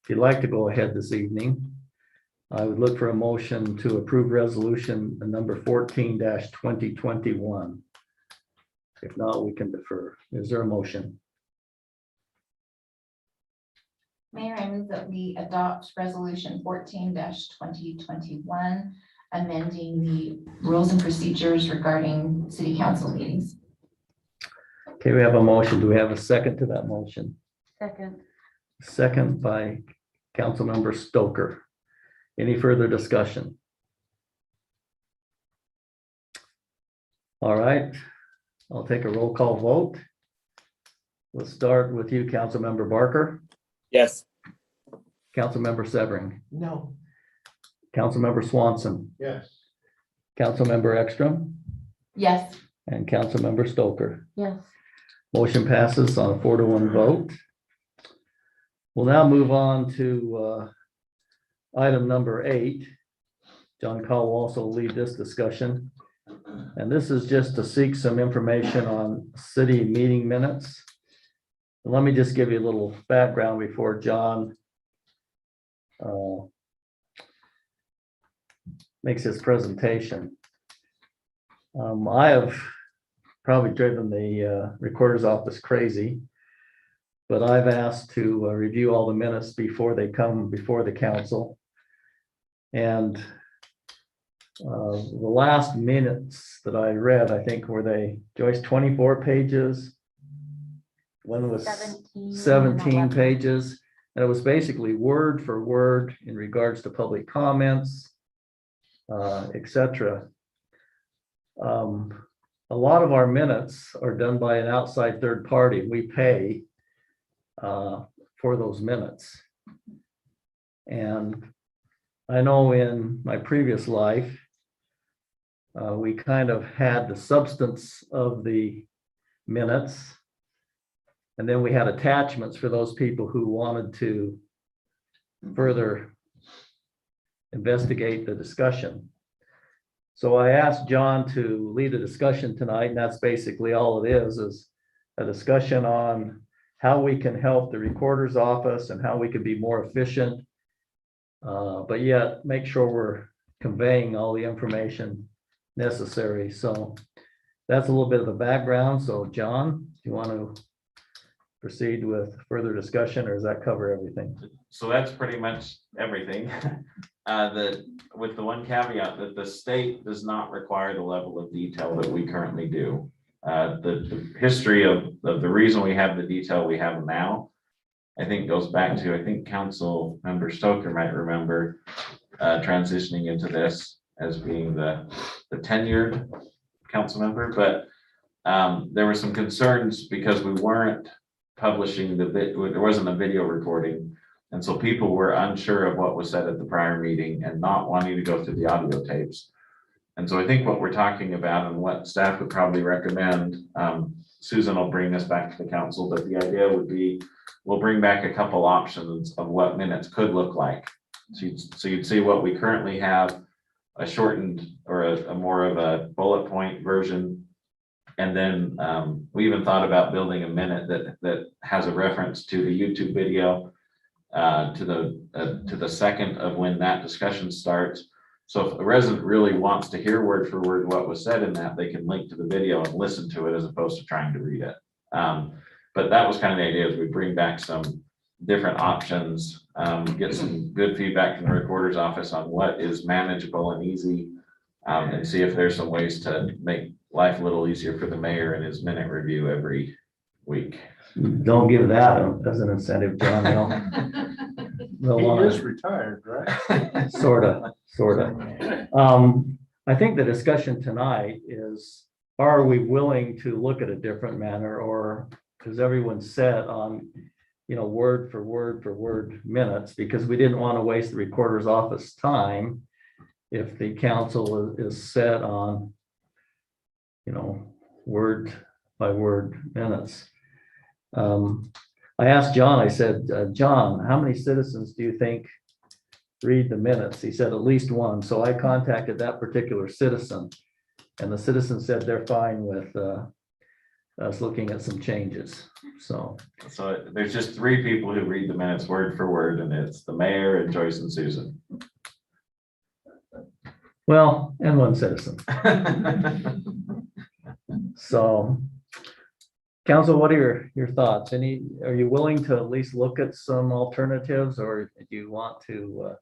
If you'd like to go ahead this evening, I would look for a motion to approve resolution number 14-2021. If not, we can defer. Is there a motion? Mayor, I move that we adopt resolution 14-2021, amending the rules and procedures regarding city council meetings. Okay, we have a motion. Do we have a second to that motion? Second. Second by Councilmember Stoker. Any further discussion? All right, I'll take a roll call vote. Let's start with you, Councilmember Barker, Yes. Councilmember Severing, No. Councilmember Swanson, Yes. Councilmember Ekstrom, Yes. and Councilmember Stoker. Yes. Motion passes on a 4-1 vote. We'll now move on to item number 8. John Call will also lead this discussion. And this is just to seek some information on city meeting minutes. Let me just give you a little background before John makes his presentation. I have probably driven the recorder's office crazy, but I've asked to review all the minutes before they come before the council. And the last minutes that I read, I think Joyce, 24 pages. One was 17 pages. And it was basically word for word in regards to public comments, etc. A lot of our minutes are done by an outside third party. We pay for those minutes. And I know in my previous life, we kind of had the substance of the minutes. And then we had attachments for those people who wanted to further investigate the discussion. So I asked John to lead a discussion tonight, and that's basically all it is a discussion on how we can help the recorder's office and how we can be more efficient, but yet make sure we're conveying all the information necessary. So that's a little bit of the background. So John, do you want to proceed with further discussion, or does that cover everything? So that's pretty much everything. With the one caveat that the state does not require the level of detail that we currently do. The history of the reason we have the detail we have now, I think goes back to, I think Council Member Stoker might remember transitioning into this as being the tenured council member, but there were some concerns because we weren't publishing there wasn't a video recording And so people were unsure of what was said at the prior meeting and not wanting to go through the audio tapes. And so I think what we're talking about and what staff would probably recommend, Susan will bring this back to the council, but the idea would be, we'll bring back a couple options of what minutes could look like. So you'd see what we currently have, a shortened or a more of a bullet point version. And then we even thought about building a minute that has a reference to the YouTube video, to the second of when that discussion starts. So if a resident really wants to hear word for word what was said in that, they can link to the video and listen to it as opposed to trying to read it. But that was kind of the idea, is we bring back some different options, get some good feedback from the recorder's office on what is manageable and easy, and see if there's some ways to make life a little easier for the mayor and his minute review every week. Don't give that as an incentive, John. They'll He wanna- is retired, right? Sorta. I think the discussion tonight is, are we willing to look at a different manner, or is everyone set on, word for word minutes? Because we didn't want to waste the recorder's office time if the council is set on, word by word minutes. I asked John, I said, John, how many citizens do you think read the minutes? He said at least one. So I contacted that particular citizen, and the citizen said they're fine with us looking at some changes. So There's just 3 people who read the minutes word for word, and it's the mayor and Joyce and Susan. well, and one citizen. So, council, what are your thoughts? Are you willing to at least look at some alternatives, or do you want to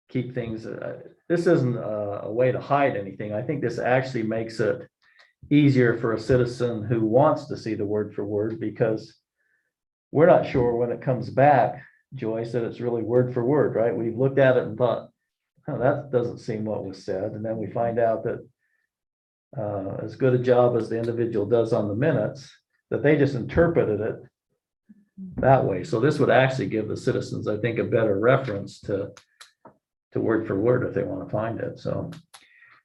keep things? This isn't a way to hide anything. I think this actually makes it easier for a citizen who wants to see the word for word, because we're not sure when it comes back, Joyce, that it's really word for word, right? We've looked at it and thought, oh, that doesn't seem what was said. And then we find out that as good a job as the individual does on the minutes, that they just interpreted it that way. So this would actually give the citizens, I think, a better reference to word for word if they want to find it. So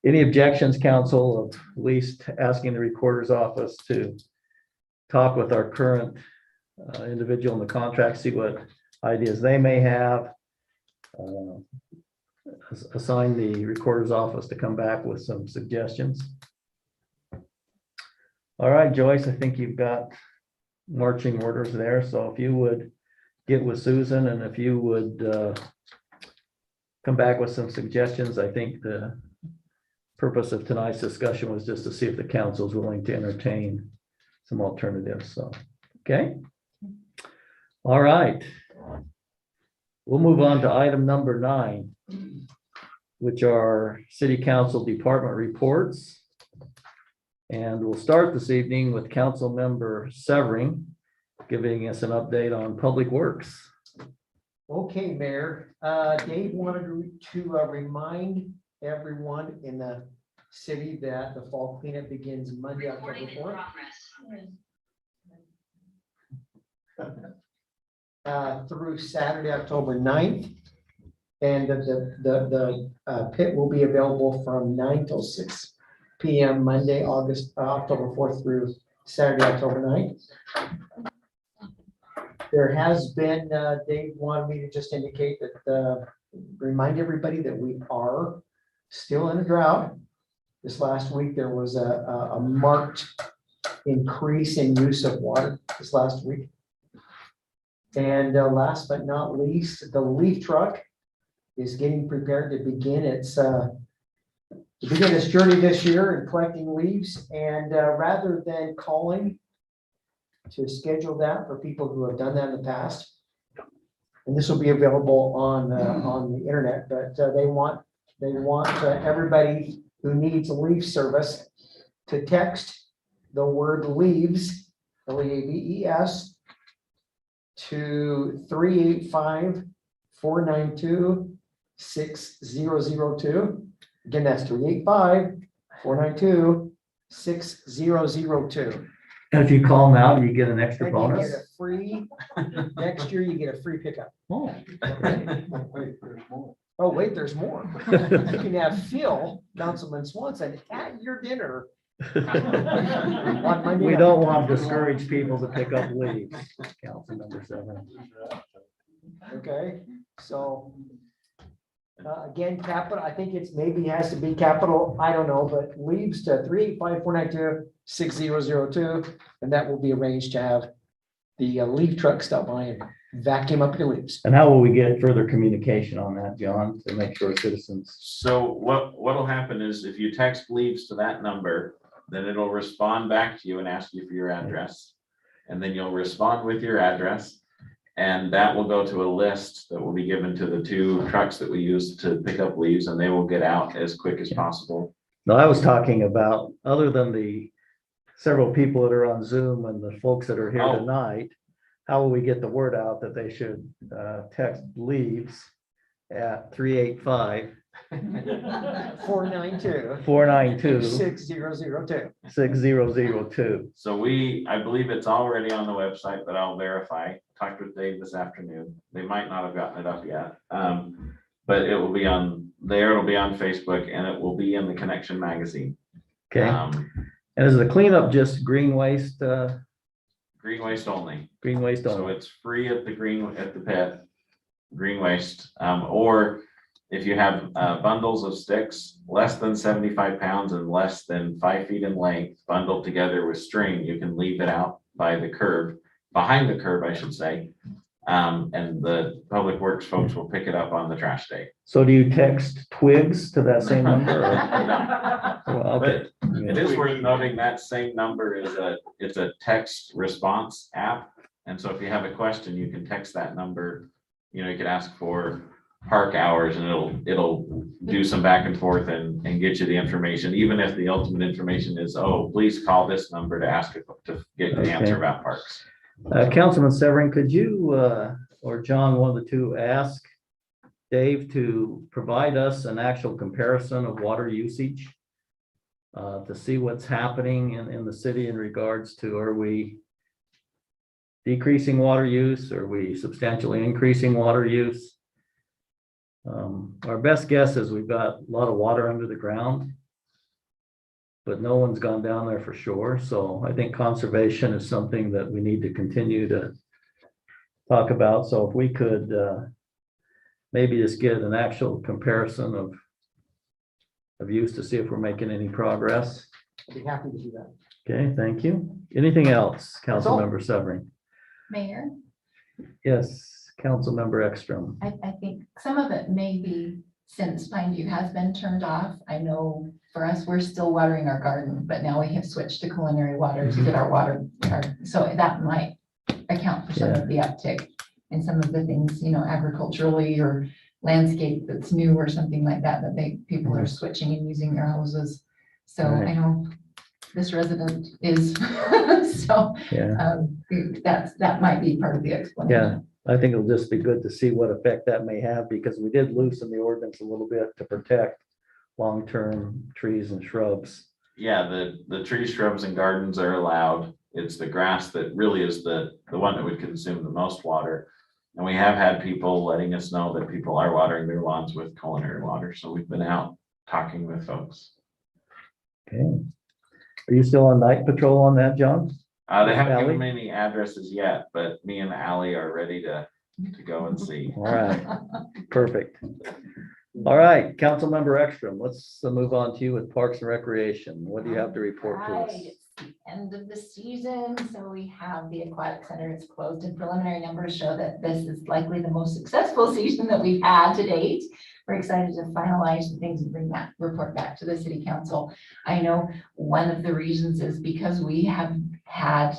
any objections, council, of at least asking the recorder's office to talk with our current individual in the contract, see what ideas they may have, assign the recorder's office to come back with some suggestions. All right, Joyce, I think you've got marching orders there. So if you would get with Susan, and if you would come back with some suggestions. I think the purpose of tonight's discussion was just to see if the council is willing to entertain some alternatives. So, okay. All right. We'll move on to item number 9, which are city council department reports. And we'll start this evening with Council Member Severing giving us an update on Public Works. Okay, Mayor, Dave wanted to remind everyone in the city that the fall cleanup begins Monday, October 4th. Through Saturday, October 9th. And the pit will be available from 9 till 6 p.m. Monday, October 4th through Saturday, October 9th. There has been, Dave wanted me to just indicate that, remind everybody that we are still in a drought. This last week, there was a marked increase in use of water this last week. And last but not least, the leaf truck is getting prepared to begin its journey this year in collecting leaves. And rather than calling to schedule that for people who have done that in the past, and this will be available on the internet, but they want everybody who needs a leaf service to text the word leaves, LEAVES, to 385-492-6002. Again, that's 385-492-6002. And if you call them out, you get an extra And you get bonus? a free, next year you get a free pickup. Oh, Wait, there's more. Oh, wait, there's more. You can have Phil, Councilman Swanson, at your dinner. on Monday we night. don't want to discourage people to pick up leaves, Councilmember Severin. Okay, so. Again, capital, I think it's maybe has to be capital, I don't know, but leaves to 385-492-6002. And that will be arranged to have the leaf truck stop by and vacuum up your leaves. And how will we get further communication on that, John, to make sure citizens? So what'll happen is if you text leaves to that number, then it'll respond back to you and ask you for your address. And then you'll respond with your address. And that will go to a list that will be given to the 2 trucks that we use to pick up leaves, and they will get out as quick as possible. No, I was talking about, other than the several people that are on Zoom and the folks that are here Oh. tonight, how will we get the word out that they should text leaves at 385 492 492 6002. 6002? So I believe it's already on the website, but I'll verify. Talked with Dave this afternoon. They might not have gotten it up yet. But it will be on there, it'll be on Facebook, and it will be in the Connection magazine. Okay, and is the cleanup just green waste Green waste only. only? So it's free at the pit, green waste, or if you have bundles of sticks, less than 75 pounds and less than 5 feet in length, bundled together with string, you can leave it out by the curb, behind the curb, I should say. And the public works folks will pick it up on the trash day. So do you text twigs to that same number? or- No, Well, okay. It is worth noting that same number it's a text response app. And so if you have a question, you can text that number. You know, you could ask for park hours and it'll do some back and forth and get you the information, even if the ultimate information is, oh, please call this number to ask to get an answer about parks. Councilman Severin, could you, or John, one of the two, ask Dave to provide us an actual comparison of water usage? To see what's happening in the city in regards to, are we decreasing water use? Are we substantially increasing water use? Our best guess is we've got a lot of water under the ground, but no one's gone down there for sure. So I think conservation is something that we need to continue to talk about. So if we could maybe just get an actual comparison of use to see if we're making any progress. I'd be happy to do that. Okay, thank you. Anything else, That's all. Councilmember Severin? Mayor, Yes, Councilmember Ekstrom. I think some of it may be since Pine View has been turned off. I know for us, we're still watering our garden, but now we have switched to culinary water to get our water. So that might account for some of the uptick in some of the things, you know, agriculturally or landscape that's new or something like that, people are switching and using their houses. So Right. I know this resident is, so Yeah, that might be part of the explanation. I think it'll just be good to see what effect that may have, because we did loosen the ordinance a little bit to protect long-term trees and shrubs. Yeah, the trees, shrubs and gardens are allowed. It's the grass that really is the one that would consume the most water. And we have had people letting us know that people are watering their lawns with culinary water. So we've been out talking with folks. Okay. Are you still on night patrol on that, John? They haven't Ally? given me any addresses yet, but me and Ally are ready to go and see. All right, perfect. All right, Councilmember Ekstrom, let's move on to you with Parks and Recreation. What do you have to report to us? Right, it's the end of the season, so we have the aquatic center is closed, and preliminary numbers show that this is likely the most successful season that we've had to date. We're excited to finalize the things and bring that report back to the city council. I know one of the reasons is because we have had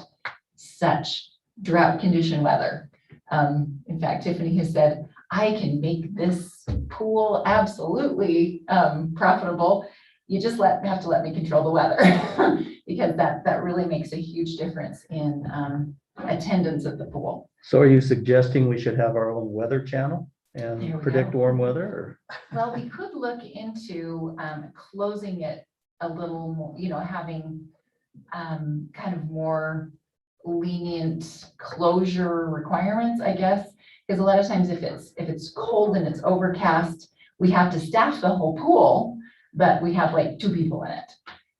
such drought condition weather. In fact, Tiffany has said, I can make this pool absolutely profitable. You just have to let me control the weather because that really makes a huge difference in attendance at the pool. So are you suggesting we should have our own weather channel There we and predict go. warm weather? Or? Well, we could look into closing it a little more, you know, having kind of more lenient closure requirements, I guess. Because a lot of times if it's cold and it's overcast, we have to staff the whole pool, but we have like 2 people in it.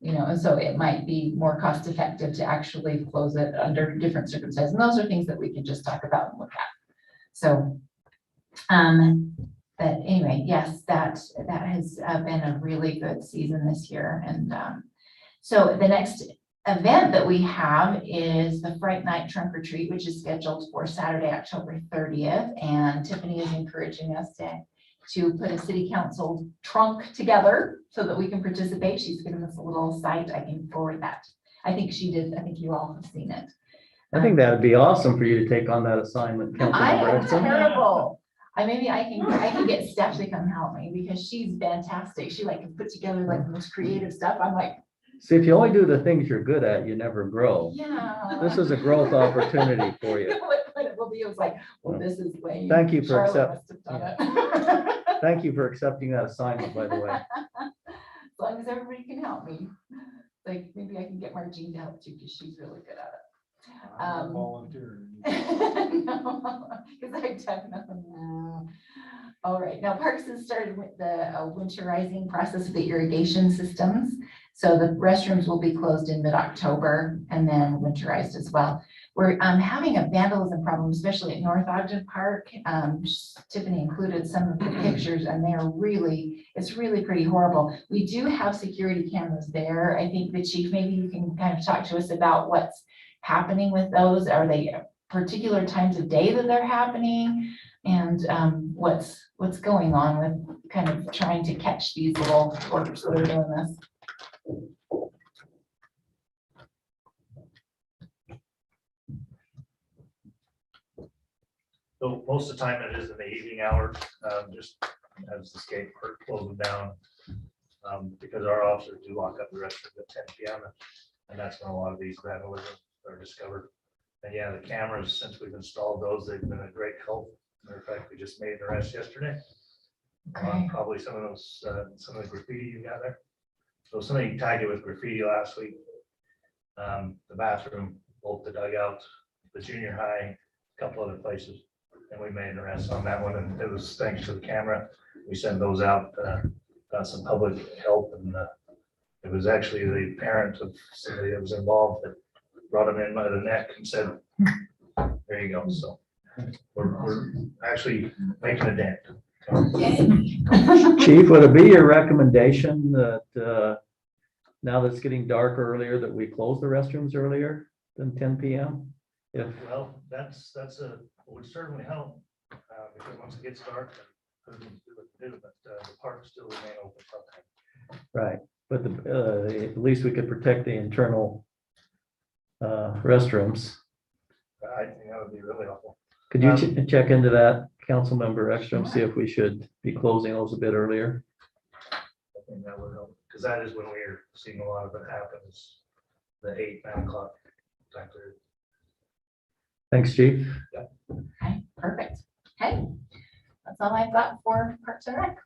And so it might be more cost effective to actually close it under different circumstances. And those are things that we can just talk about and look at. So, but anyway, yes, that has been a really good season this year. And so the next event that we have is the Fright Night Trunk or Treat, which is scheduled for Saturday, October 30th. And Tiffany is encouraging us to put a city council trunk together so that we can participate. She's given us a little site. I can forward that. I think she did. I think you all have seen it. I think that'd be awesome for you to take on that assignment, I Councilmember am Exum. terrible. Maybe I can get Steph to come help me because she's fantastic. She like can put together like the most creative stuff. I'm like, See, if you only do the things you're good at, you never grow. yeah. This is a growth opportunity for you. What it will be, it was like, well, this is way. Thank you for Charlotte must have done it. Thank you for accepting that assignment, by the way. As long as everybody can help me. Like, maybe I can get Margene to help too, because she's really good at it. Volunteer. No, because I definitely know. All right, now Parks has started with the winterizing process of the irrigation systems. So the restrooms will be closed in mid-October and then winterized as well. We're having a vandalism problem, especially at North Ogden Park. Tiffany included some of the pictures and it's really pretty horrible. We do have security cameras there. I think the chief, maybe you can kind of talk to us about what's happening with those. Are they particular times of day that they're happening? And what's going on with kind of trying to catch these little orcs that are doing this? So most of the time it is in the evening hours, just as the skate park closes down. Because our officers do lock up the restrooms at 10 p.m. And that's when a lot of these vandalisms are discovered. And yeah, the cameras, since we've installed those, they've been a great help. Matter of fact, we just made an arrest yesterday. Okay. Probably some of those, some of the graffiti you got there. So somebody tagged it with graffiti last week. The bathroom, both the dugouts, the junior high, a couple other places. And we made an arrest on that one, and it was thanks to the camera. We sent those out, got some public help, and it was actually the parent of somebody that was involved that brought him in by the neck and said, there you go. So we're actually making a dent. Chief, would it be your recommendation that now that it's getting dark earlier, that we close the restrooms earlier than 10 p.m.? Well, that's would certainly help, because once it gets dark, but the parks still remain open. Right, but at least we could protect the internal restrooms. I think that would be really helpful. Could you check into that, Councilmember Ekstrom, see if we should be closing those a bit earlier? I think that would help, because that is when we're seeing a lot of it happen, is the 8, 9 o'clock time period. Thanks, Chief. Okay, perfect. Okay, that's all I've got for Parks and Rec.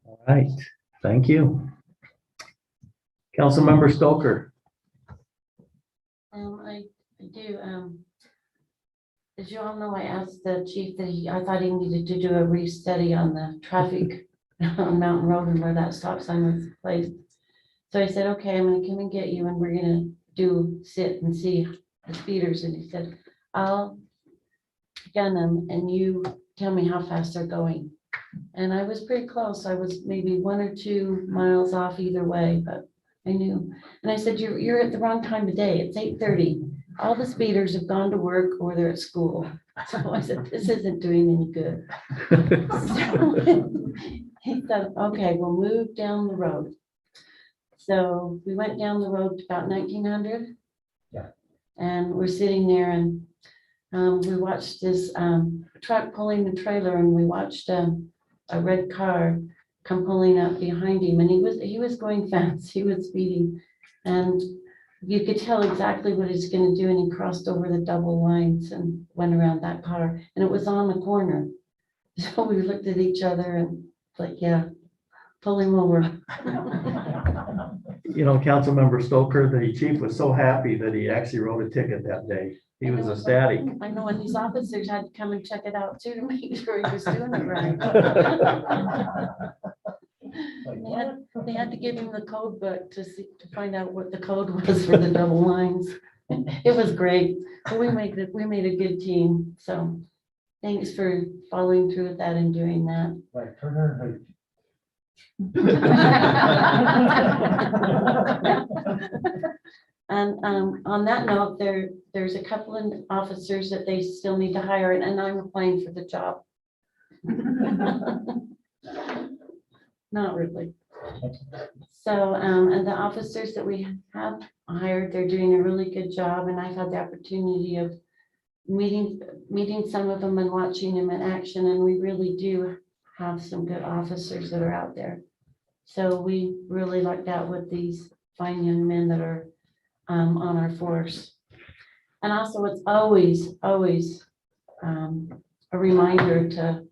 All right, thank you. Councilmember Stoker. I do, as you all know, I asked the chief that I thought he needed to do a restudy on the traffic on Mountain Road and where that stop sign was placed. So I said, okay, I'm gonna come and get you and we're gonna sit and see the speeders. And he said, I'll gun them and you tell me how fast they're going. And I was pretty close. I was maybe 1 or 2 miles off either way, but I knew. And I said, you're at the wrong time of day. It's 8:30. All the speeders have gone to work or they're at school. So I said, this isn't doing any good. So he said, okay, we'll move down the road. So we went down the road to about 1900. Yeah. And we're sitting there and we watched this truck pulling the trailer, and we watched a red car come pulling up behind him, and he was going fast. He was speeding, and you could tell exactly what he's going to do. And he crossed over the double lines and went around that car, and it was on the corner. So we looked at each other and like, yeah, pull him over. Councilmember Stoker, the chief was so happy that he actually wrote a ticket that day. He was ecstatic. I know, and these officers had to come and check it out too to make sure he was doing it right. They had to give him the code book to find out what the code was for the double lines. It was great. We made a good team. So thanks for following through with that and doing that. Like Turner. And on that note, there's a couple of officers that they still need to hire, and I'm applying for the job. Not really. So, and the officers that we have hired, they're doing a really good job, and I've had the opportunity of meeting some of them and watching them in action, and we really do have some good officers that are out there. So we really lucked out with these fine young men that are on our force. And also, it's always a reminder to,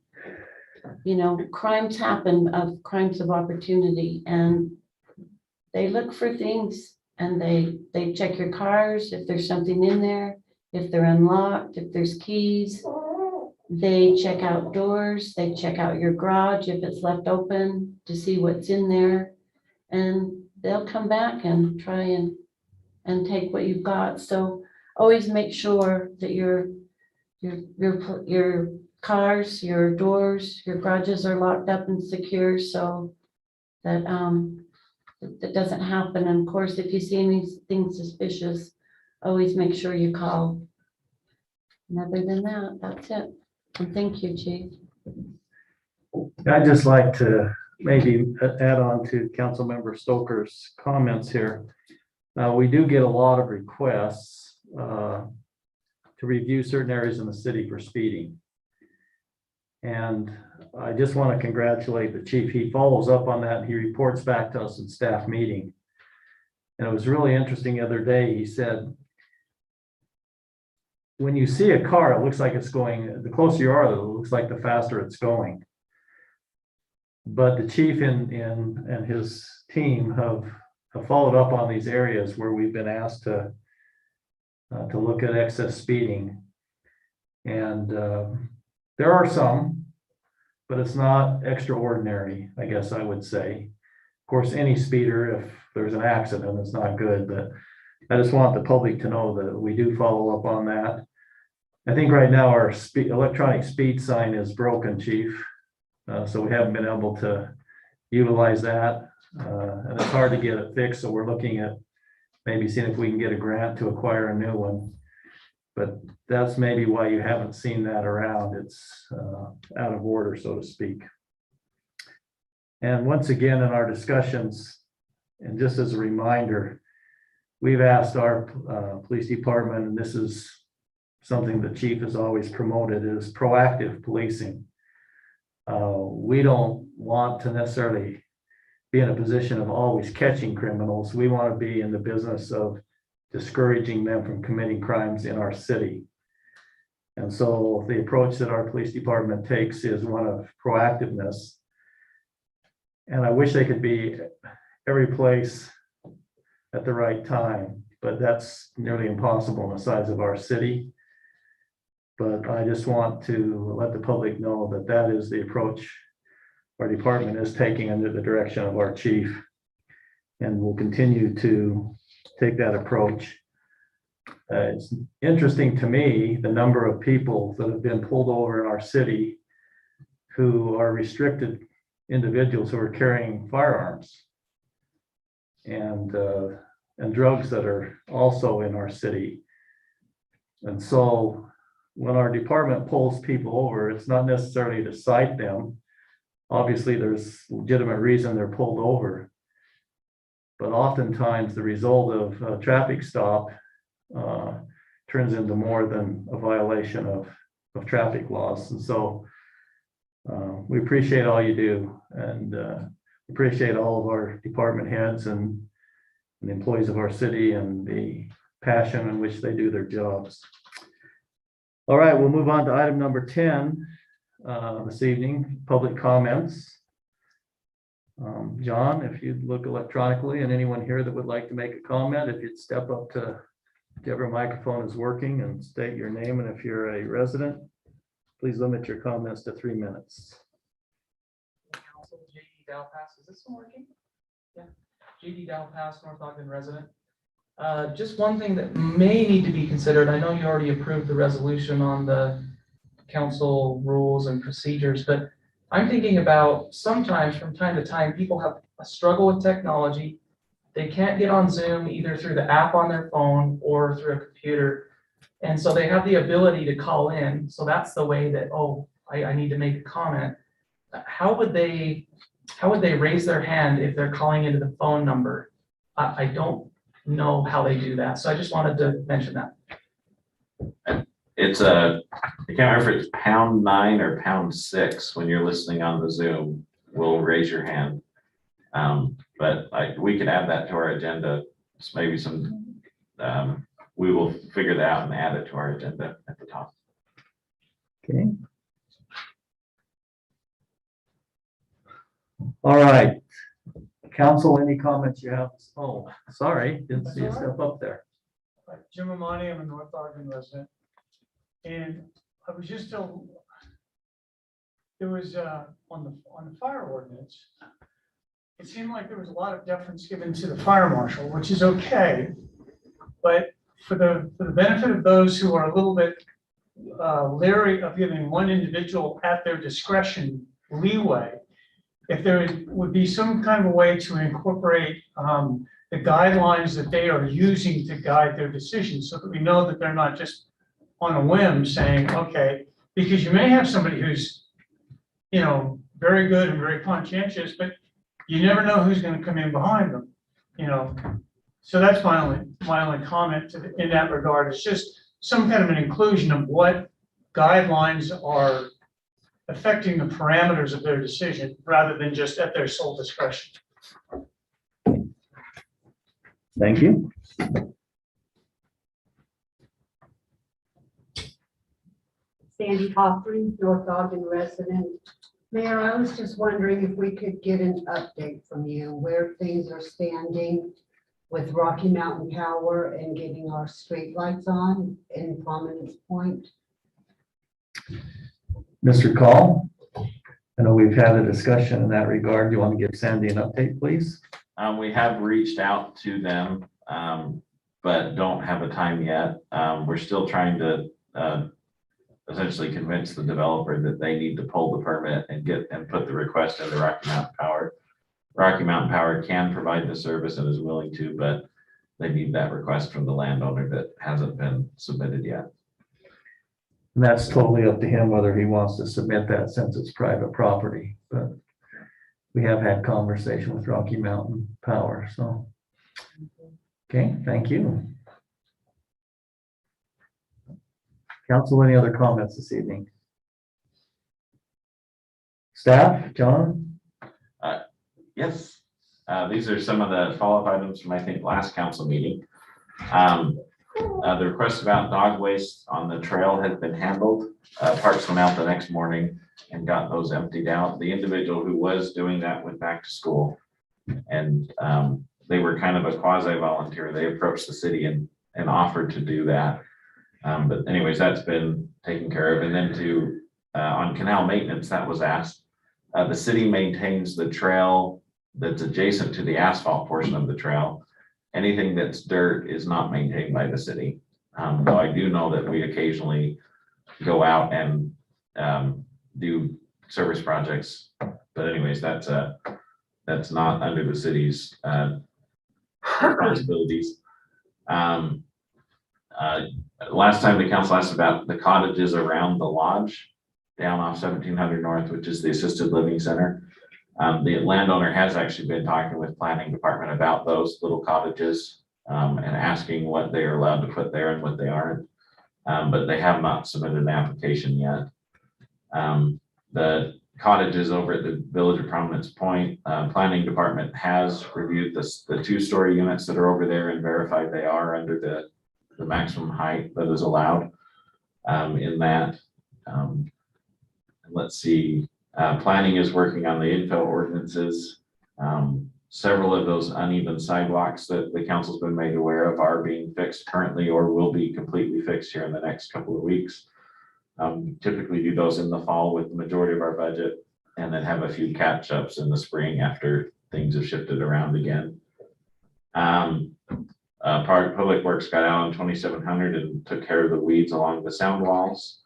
crimes happen, of crimes of opportunity, and they look for things, and they check your cars if there's something in there, if they're unlocked, if there's keys. They check out doors, they check out your garage if it's left open to see what's in there, and they'll come back and try and take what you've got. So always make sure that your cars, your doors, your garages are locked up and secure, so that that doesn't happen. And of course, if you see anything suspicious, always make sure you call. And other than that, that's it. And thank you, Chief. I'd just like to maybe add on to Councilmember Stoker's comments here. We do get a lot of requests to review certain areas in the city for speeding. And I just want to congratulate the chief. He follows up on that and he reports back to us in staff meeting. And it was really interesting the other day. He said, when you see a car, it looks like it's going, the closer you are, it looks like the faster it's going. But the chief and his team have followed up on these areas where we've been asked to look at excess speeding. And there are some, but it's not extraordinary, I guess I would say. Of course, any speeder, if there's an accident, it's not good, but I just want the public to know that we do follow up on that. I think right now our electronic speed sign is broken, Chief. So we haven't been able to utilize that. And it's hard to get it fixed. So we're looking at maybe seeing if we can get a grant to acquire a new one. But that's maybe why you haven't seen that around. It's out of order, so to speak. And once again, in our discussions, and just as a reminder, we've asked our police department, and this is something the chief has always promoted, is proactive policing. We don't want to necessarily be in a position of always catching criminals. We want to be in the business of discouraging them from committing crimes in our city. And so the approach that our police department takes is one of proactiveness. And I wish they could be every place at the right time, but that's nearly impossible in the size of our city. But I just want to let the public know that that is the approach our department is taking under the direction of our chief. And we'll continue to take that approach. It's interesting to me, the number of people that have been pulled over in our city who are restricted individuals who are carrying firearms and drugs that are also in our city. And so when our department pulls people over, it's not necessarily to cite them. Obviously, there's legitimate reason they're pulled over. But oftentimes the result of a traffic stop turns into more than a violation of traffic laws. And so we appreciate all you do, and appreciate all of our department heads and the employees of our city and the passion in which they do their jobs. All right, we'll move on to item number 10 this evening, public comments. John, if you'd look electronically, and anyone here that would like to make a comment, if you'd step up to whichever microphone is working and state your name, and if you're a resident, please limit your comments to 3 minutes. Council, JD Dalpass, is this one working? Yeah, JD Dalpass, North Ogden resident. Just one thing that may need to be considered, I know you already approved the resolution on the council rules and procedures, but I'm thinking about sometimes from time to time, people have a struggle with technology. They can't get on Zoom either through the app on their phone or through a computer. And so they have the ability to call in. So that's the way that, oh, I need to make a comment. How would they raise their hand if they're calling into the phone number? I don't know how they do that. So I just wanted to mention that. It's I can't remember if it's #9 or #6 when you're listening on the Zoom, will raise your hand. But we could add that to our agenda. It's maybe some, we will figure that out and add it to our agenda at the top. Okay. All right. Council, any comments you have? Oh, sorry, didn't see you step up there. Jim Amani, I'm a North Ogden resident. And I was just told, there was on the fire ordinance, it seemed like there was a lot of deference given to the fire marshal, which is okay. But for the benefit of those who are a little bit leery of giving one individual at their discretion leeway, if there would be some kind of a way to incorporate the guidelines that they are using to guide their decisions, so that we know that they're not just on a whim saying, okay, because you may have somebody who's, you know, very good and very conscientious, but you never know who's going to come in behind them, you know. So that's my only comment in that regard. It's just some kind of an inclusion of what guidelines are affecting the parameters of their decision rather than just at their sole discretion. Thank you. Sandy Hoffman, North Ogden resident. Mayor, I was just wondering if we could get an update from you where things are standing with Rocky Mountain Power and getting our street lights on in Prominence Point. Mr. Call, I know we've had a discussion in that regard. Do you want to give Sandy an update, please? We have reached out to them, but don't have a time yet. We're still trying to essentially convince the developer that they need to pull the permit and put the request into Rocky Mountain Power. Rocky Mountain Power can provide the service and is willing to, but they need that request from the landowner that hasn't been submitted yet. And that's totally up to him whether he wants to submit that since it's private property, but we have had conversation with Rocky Mountain Power, so. Okay, thank you. Council, any other comments this evening? Staff, John? Yes, these are some of the follow-up items from, I think, last council meeting. The request about dog waste on the trail has been handled. Parks went out the next morning and got those emptied out. The individual who was doing that went back to school, and they were kind of a quasi-volunteer. They approached the city and offered to do that. But anyways, that's been taken care of. And then on Canal Maintenance, that was asked. The city maintains the trail that's adjacent to the asphalt portion of the trail. Anything that's dirt is not maintained by the city. Though I do know that we occasionally go out and do service projects. But anyways, that's not under the city's responsibilities. Last time the council asked about the cottages around the lodge down off 1700 North, which is the assisted living center. The landowner has actually been talking with planning department about those little cottages and asking what they are allowed to put there and what they aren't. But they have not submitted an application yet. The cottages over at the Village of Prominence Point, planning department has reviewed the 2-story units that are over there and verified they are under the maximum height that is allowed in that. Let's see, planning is working on the info ordinances. Several of those uneven sidewalks that the council's been made aware of are being fixed currently or will be completely fixed here in the next couple of weeks. Typically do those in the fall with the majority of our budget, and then have a few catch-ups in the spring after things have shifted around again. Public Works got out on 2700 and took care of the weeds along the sound walls.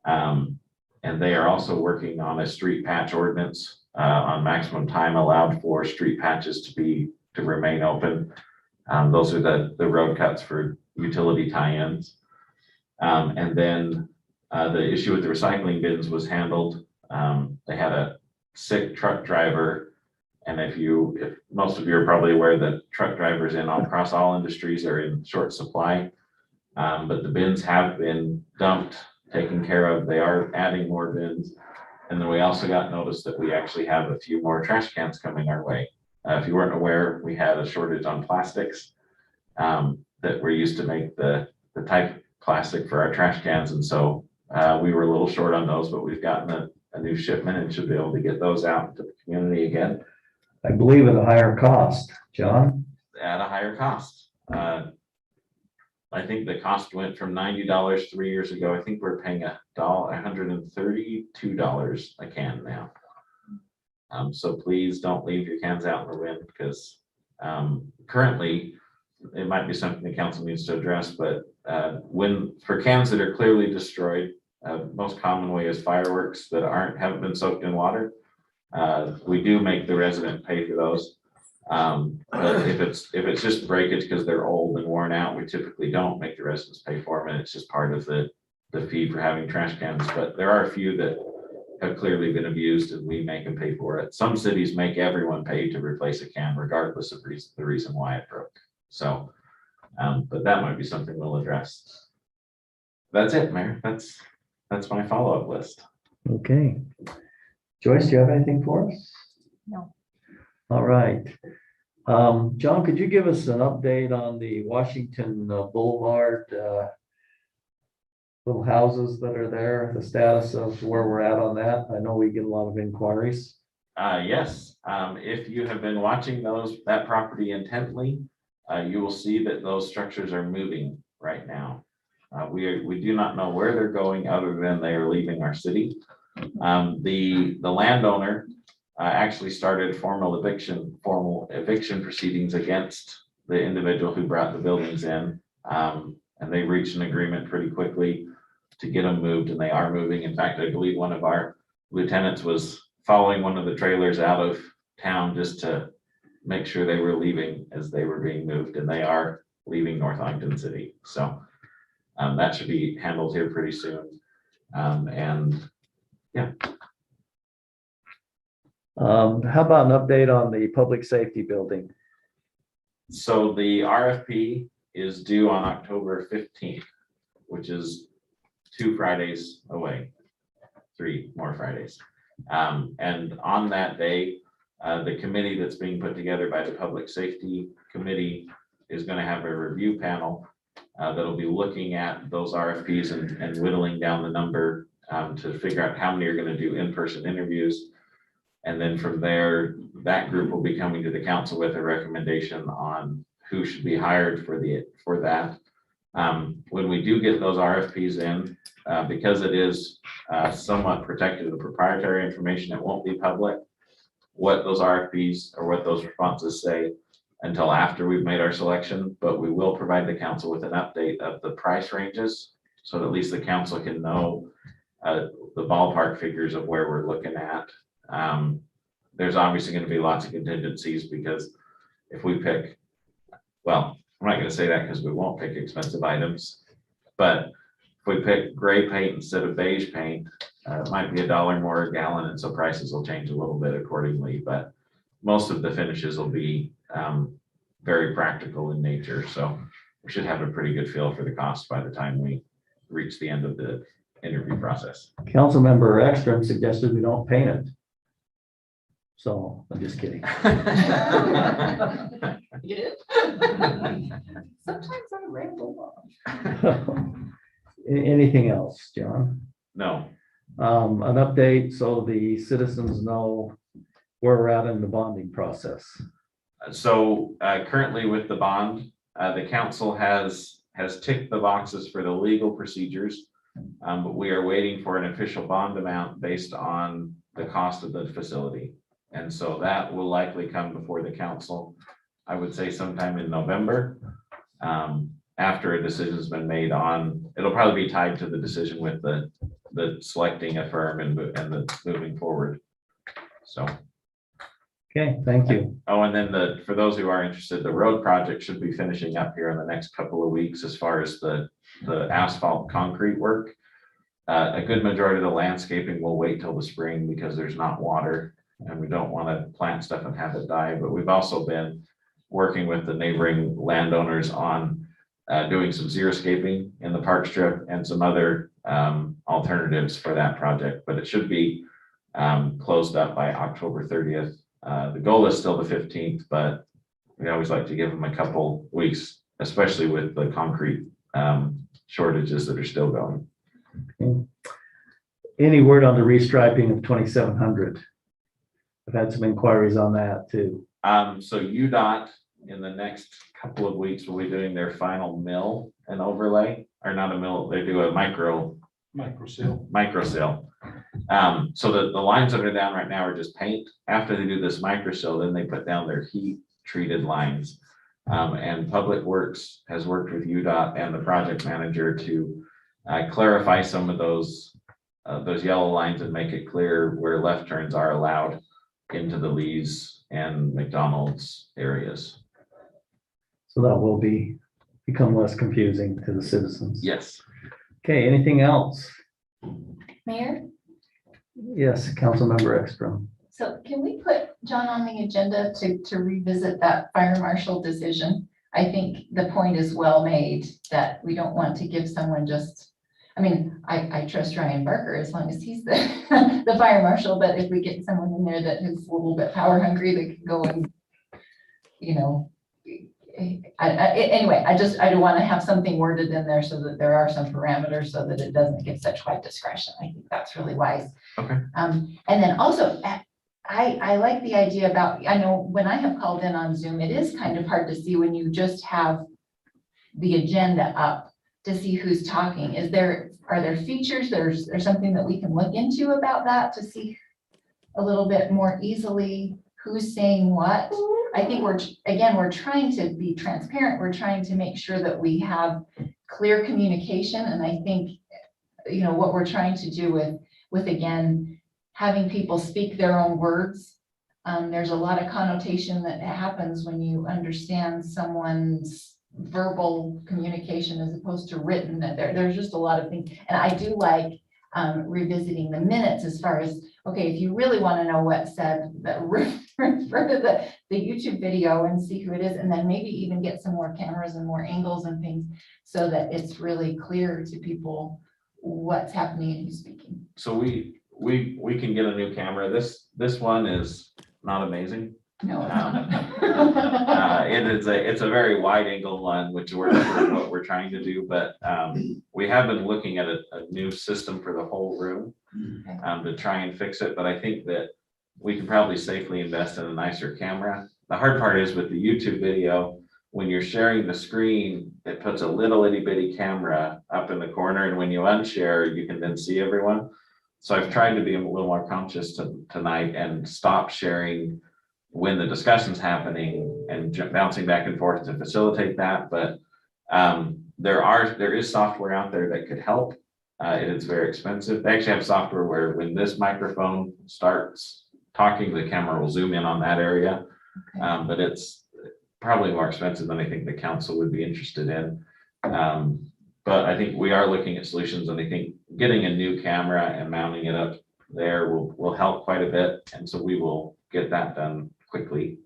And they are also working on a street patch ordinance on maximum time allowed for street patches to remain open. Those are the road cuts for utility tie-ins. And then the issue with the recycling bins was handled. They had a sick truck driver. And if most of you are probably aware that truck drivers across all industries are in short supply. But the bins have been dumped, taken care of. They are adding more bins. And then we also got notice that we actually have a few more trash cans coming our way. If you weren't aware, we had a shortage on plastics that we're used to make the type plastic for our trash cans. And so we were a little short on those, but we've gotten a new shipment and should be able to get those out to the community again. I believe at a higher cost, John. At a higher cost. I think the cost went from $90 3 years ago. I think we're paying $132 a can now. So please don't leave your cans out in the wind, because currently it might be something the council needs to address, but for cans that are clearly destroyed, most common way is fireworks that haven't been soaked in water. We do make the resident pay for those. But if it's just breakage because they're old and worn out, we typically don't make the residents pay for them, and it's just part of the fee for having trash cans. But there are a few that have clearly been abused, and we make them pay for it. Some cities make everyone pay to replace a can regardless of the reason why it broke. So, but that might be something we'll address. That's it, Mayor. That's my follow-up list. Okay. Joyce, do you have anything for us? No. All right. John, could you give us an update on the Washington Boulevard little houses that are there, the status of where we're at on that? I know we get a lot of inquiries. Yes, if you have been watching that property intently, you will see that those structures are moving right now. We do not know where they're going other than they are leaving our city. The landowner actually started formal eviction proceedings against the individual who brought the buildings in. And they reached an agreement pretty quickly to get them moved, and they are moving. In fact, I believe one of our lieutenants was following one of the trailers out of town just to make sure they were leaving as they were being moved, and they are leaving North Ogden City. So that should be handled here pretty soon. And yeah. How about an update on the public safety building? So the RFP is due on October 15th, which is 2 Fridays away, 3 more Fridays. And on that day, the committee that's being put together by the Public Safety Committee is going to have a review panel that'll be looking at those RFPs and whittling down the number to figure out how many are going to do in-person interviews. And then from there, that group will be coming to the council with a recommendation on who should be hired for that. When we do get those RFPs in, because it is somewhat protected and proprietary information, it won't be public what those RFPs or what those responses say until after we've made our selection, but we will provide the council with an update of the price ranges so that at least the council can know the ballpark figures of where we're looking at. There's obviously going to be lots of contingencies because if we pick, well, I'm not going to say that because we won't pick expensive items, but if we pick gray paint instead of beige paint, it might be $1 more a gallon, and so prices will change a little bit accordingly, but most of the finishes will be very practical in nature, so we should have a pretty good feel for the cost by the time we reach the end of the interview process. Councilmember Ekstrom suggested we don't paint it. So I'm just kidding. You did? Sometimes I ramble on. Anything else, John? No. An update so the citizens know where we're at in the bonding process. So currently with the bond, the council has ticked the boxes for the legal procedures. But we are waiting for an official bond amount based on the cost of the facility. And so that will likely come before the council, I would say sometime in November. After a decision's been made on, it'll probably be tied to the decision with the selecting a firm and the moving forward. So. Okay, thank you. Oh, and then for those who are interested, the road project should be finishing up here in the next couple of weeks as far as the asphalt concrete work. A good majority of the landscaping will wait till the spring because there's not water and we don't want to plant stuff and have it die. But we've also been working with the neighboring landowners on doing some xeriscaping in the park strip and some other alternatives for that project. But it should be closed up by October 30th. The goal is still the 15th, but we always like to give them a couple weeks, especially with the concrete shortages that are still going. Okay. Any word on the restriping of 2700? I've had some inquiries on that too. So UDOT in the next couple of weeks will be doing their final mill and overlay, or not a mill, they do a micro seal. So the lines that are down right now are just paint. After they do this micro seal, then they put down their heat treated lines. And Public Works has worked with UDOT and the project manager to clarify some of those yellow lines and make it clear where left turns are allowed into the Lee's and McDonald's areas. So that will become less confusing to the citizens. Yes. Okay, anything else? Mayor, Yes, Councilmember Ekstrom. so can we put John on the agenda to revisit that fire marshal decision? I think the point is well made that we don't want to give someone just, I mean, I trust Ryan Barker as long as he's the, the fire marshal, but if we get someone in there that is a little bit power hungry, they can go and, you know, anyway, I do want to have something worded in there so that there are some parameters so that it doesn't give such wide discretion. I think that's really wise. Okay. And then also, I like the idea about, I know when I have called in on Zoom, it is kind of hard to see when you just have the agenda up to see who's talking. Are there features, there's something that we can look into about that to see a little bit more easily who's saying what? I think we're trying to be transparent. We're trying to make sure that we have clear communication. And I think, you know, what we're trying to do with again, having people speak their own words. There's a lot of connotation that happens when you understand someone's verbal communication as opposed to written. There's just a lot of things. And I do like revisiting the minutes as far as, okay, if you really want to know what said, refer to the YouTube video and see who it is, and then maybe even get some more cameras and more angles and things so that it's really clear to people what's happening and who's speaking. So we can get a new camera. This one is not amazing. No. It's a very wide angle one, which works for what we're trying to do, but we have been looking at a new system for the whole room to try and fix it. But I think that we can probably safely invest in a nicer camera. The hard part is with the YouTube video, when you're sharing the screen, it puts a little itty bitty camera up in the corner, and when you unshare, you can then see everyone. So I've tried to be a little more conscious tonight and stop sharing when the discussion's happening and bouncing back and forth to facilitate that. But there is software out there that could help. It's very expensive. They actually have software where when this microphone starts talking, the camera will zoom in on that area. Okay. But it's probably more expensive than I think the council would be interested in. But I think we are looking at solutions, and I think getting a new camera and mounting it up there will help quite a bit. And so we will get that done quickly,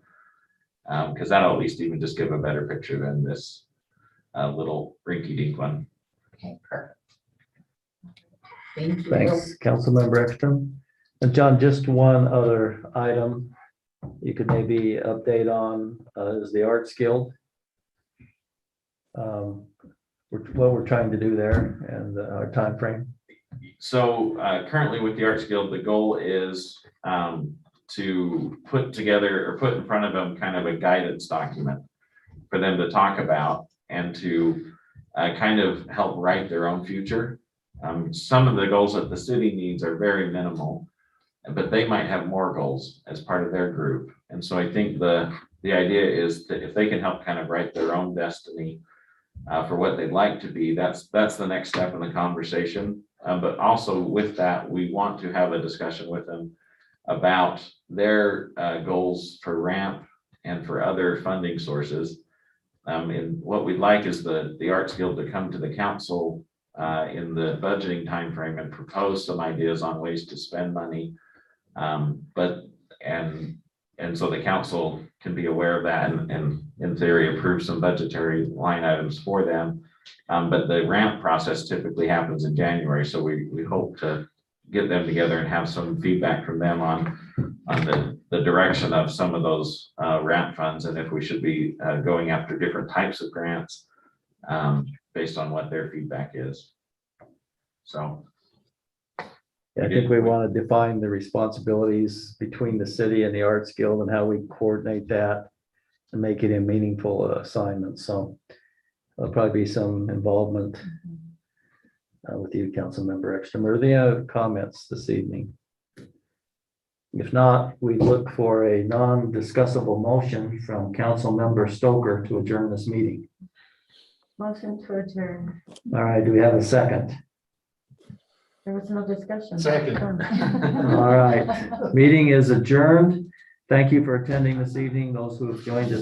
because that'll at least even just give a better picture than this little rinky-dink one. Okay, perfect. Thank you. Thanks, Councilmember Ekstrom. And John, just one other item you could maybe update on is the Arts Guild. What we're trying to do there and our time frame. So currently with the Arts Guild, the goal is to put together or put in front of them kind of a guidance document for them to talk about and to kind of help write their own future. Some of the goals that the city needs are very minimal, but they might have more goals as part of their group. And so I think the idea is that if they can help kind of write their own destiny for what they'd like to be, that's the next step in the conversation. But also with that, we want to have a discussion with them about their goals for ramp and for other funding sources. And what we'd like is the Arts Guild to come to the council in the budgeting timeframe and propose some ideas on ways to spend money. And so the council can be aware of that and in theory approve some budgetary line items for them. But the ramp process typically happens in January, so we hope to get them together and have some feedback from them on the direction of some of those ramp funds and if we should be going after different types of grants based on what their feedback is. So. I think we want to define the responsibilities between the city and the Arts Guild and how we coordinate that and make it a meaningful assignment. So there'll probably be some involvement with you, Councilmember Ekstrom. Are there any other comments this evening? If not, we look for a non-discussable motion from Councilmember Stoker to adjourn this meeting. Motion to adjourn. All right, do we have a second? There was no discussion. Second. All right, meeting is adjourned. Thank you for attending this evening, those who have joined us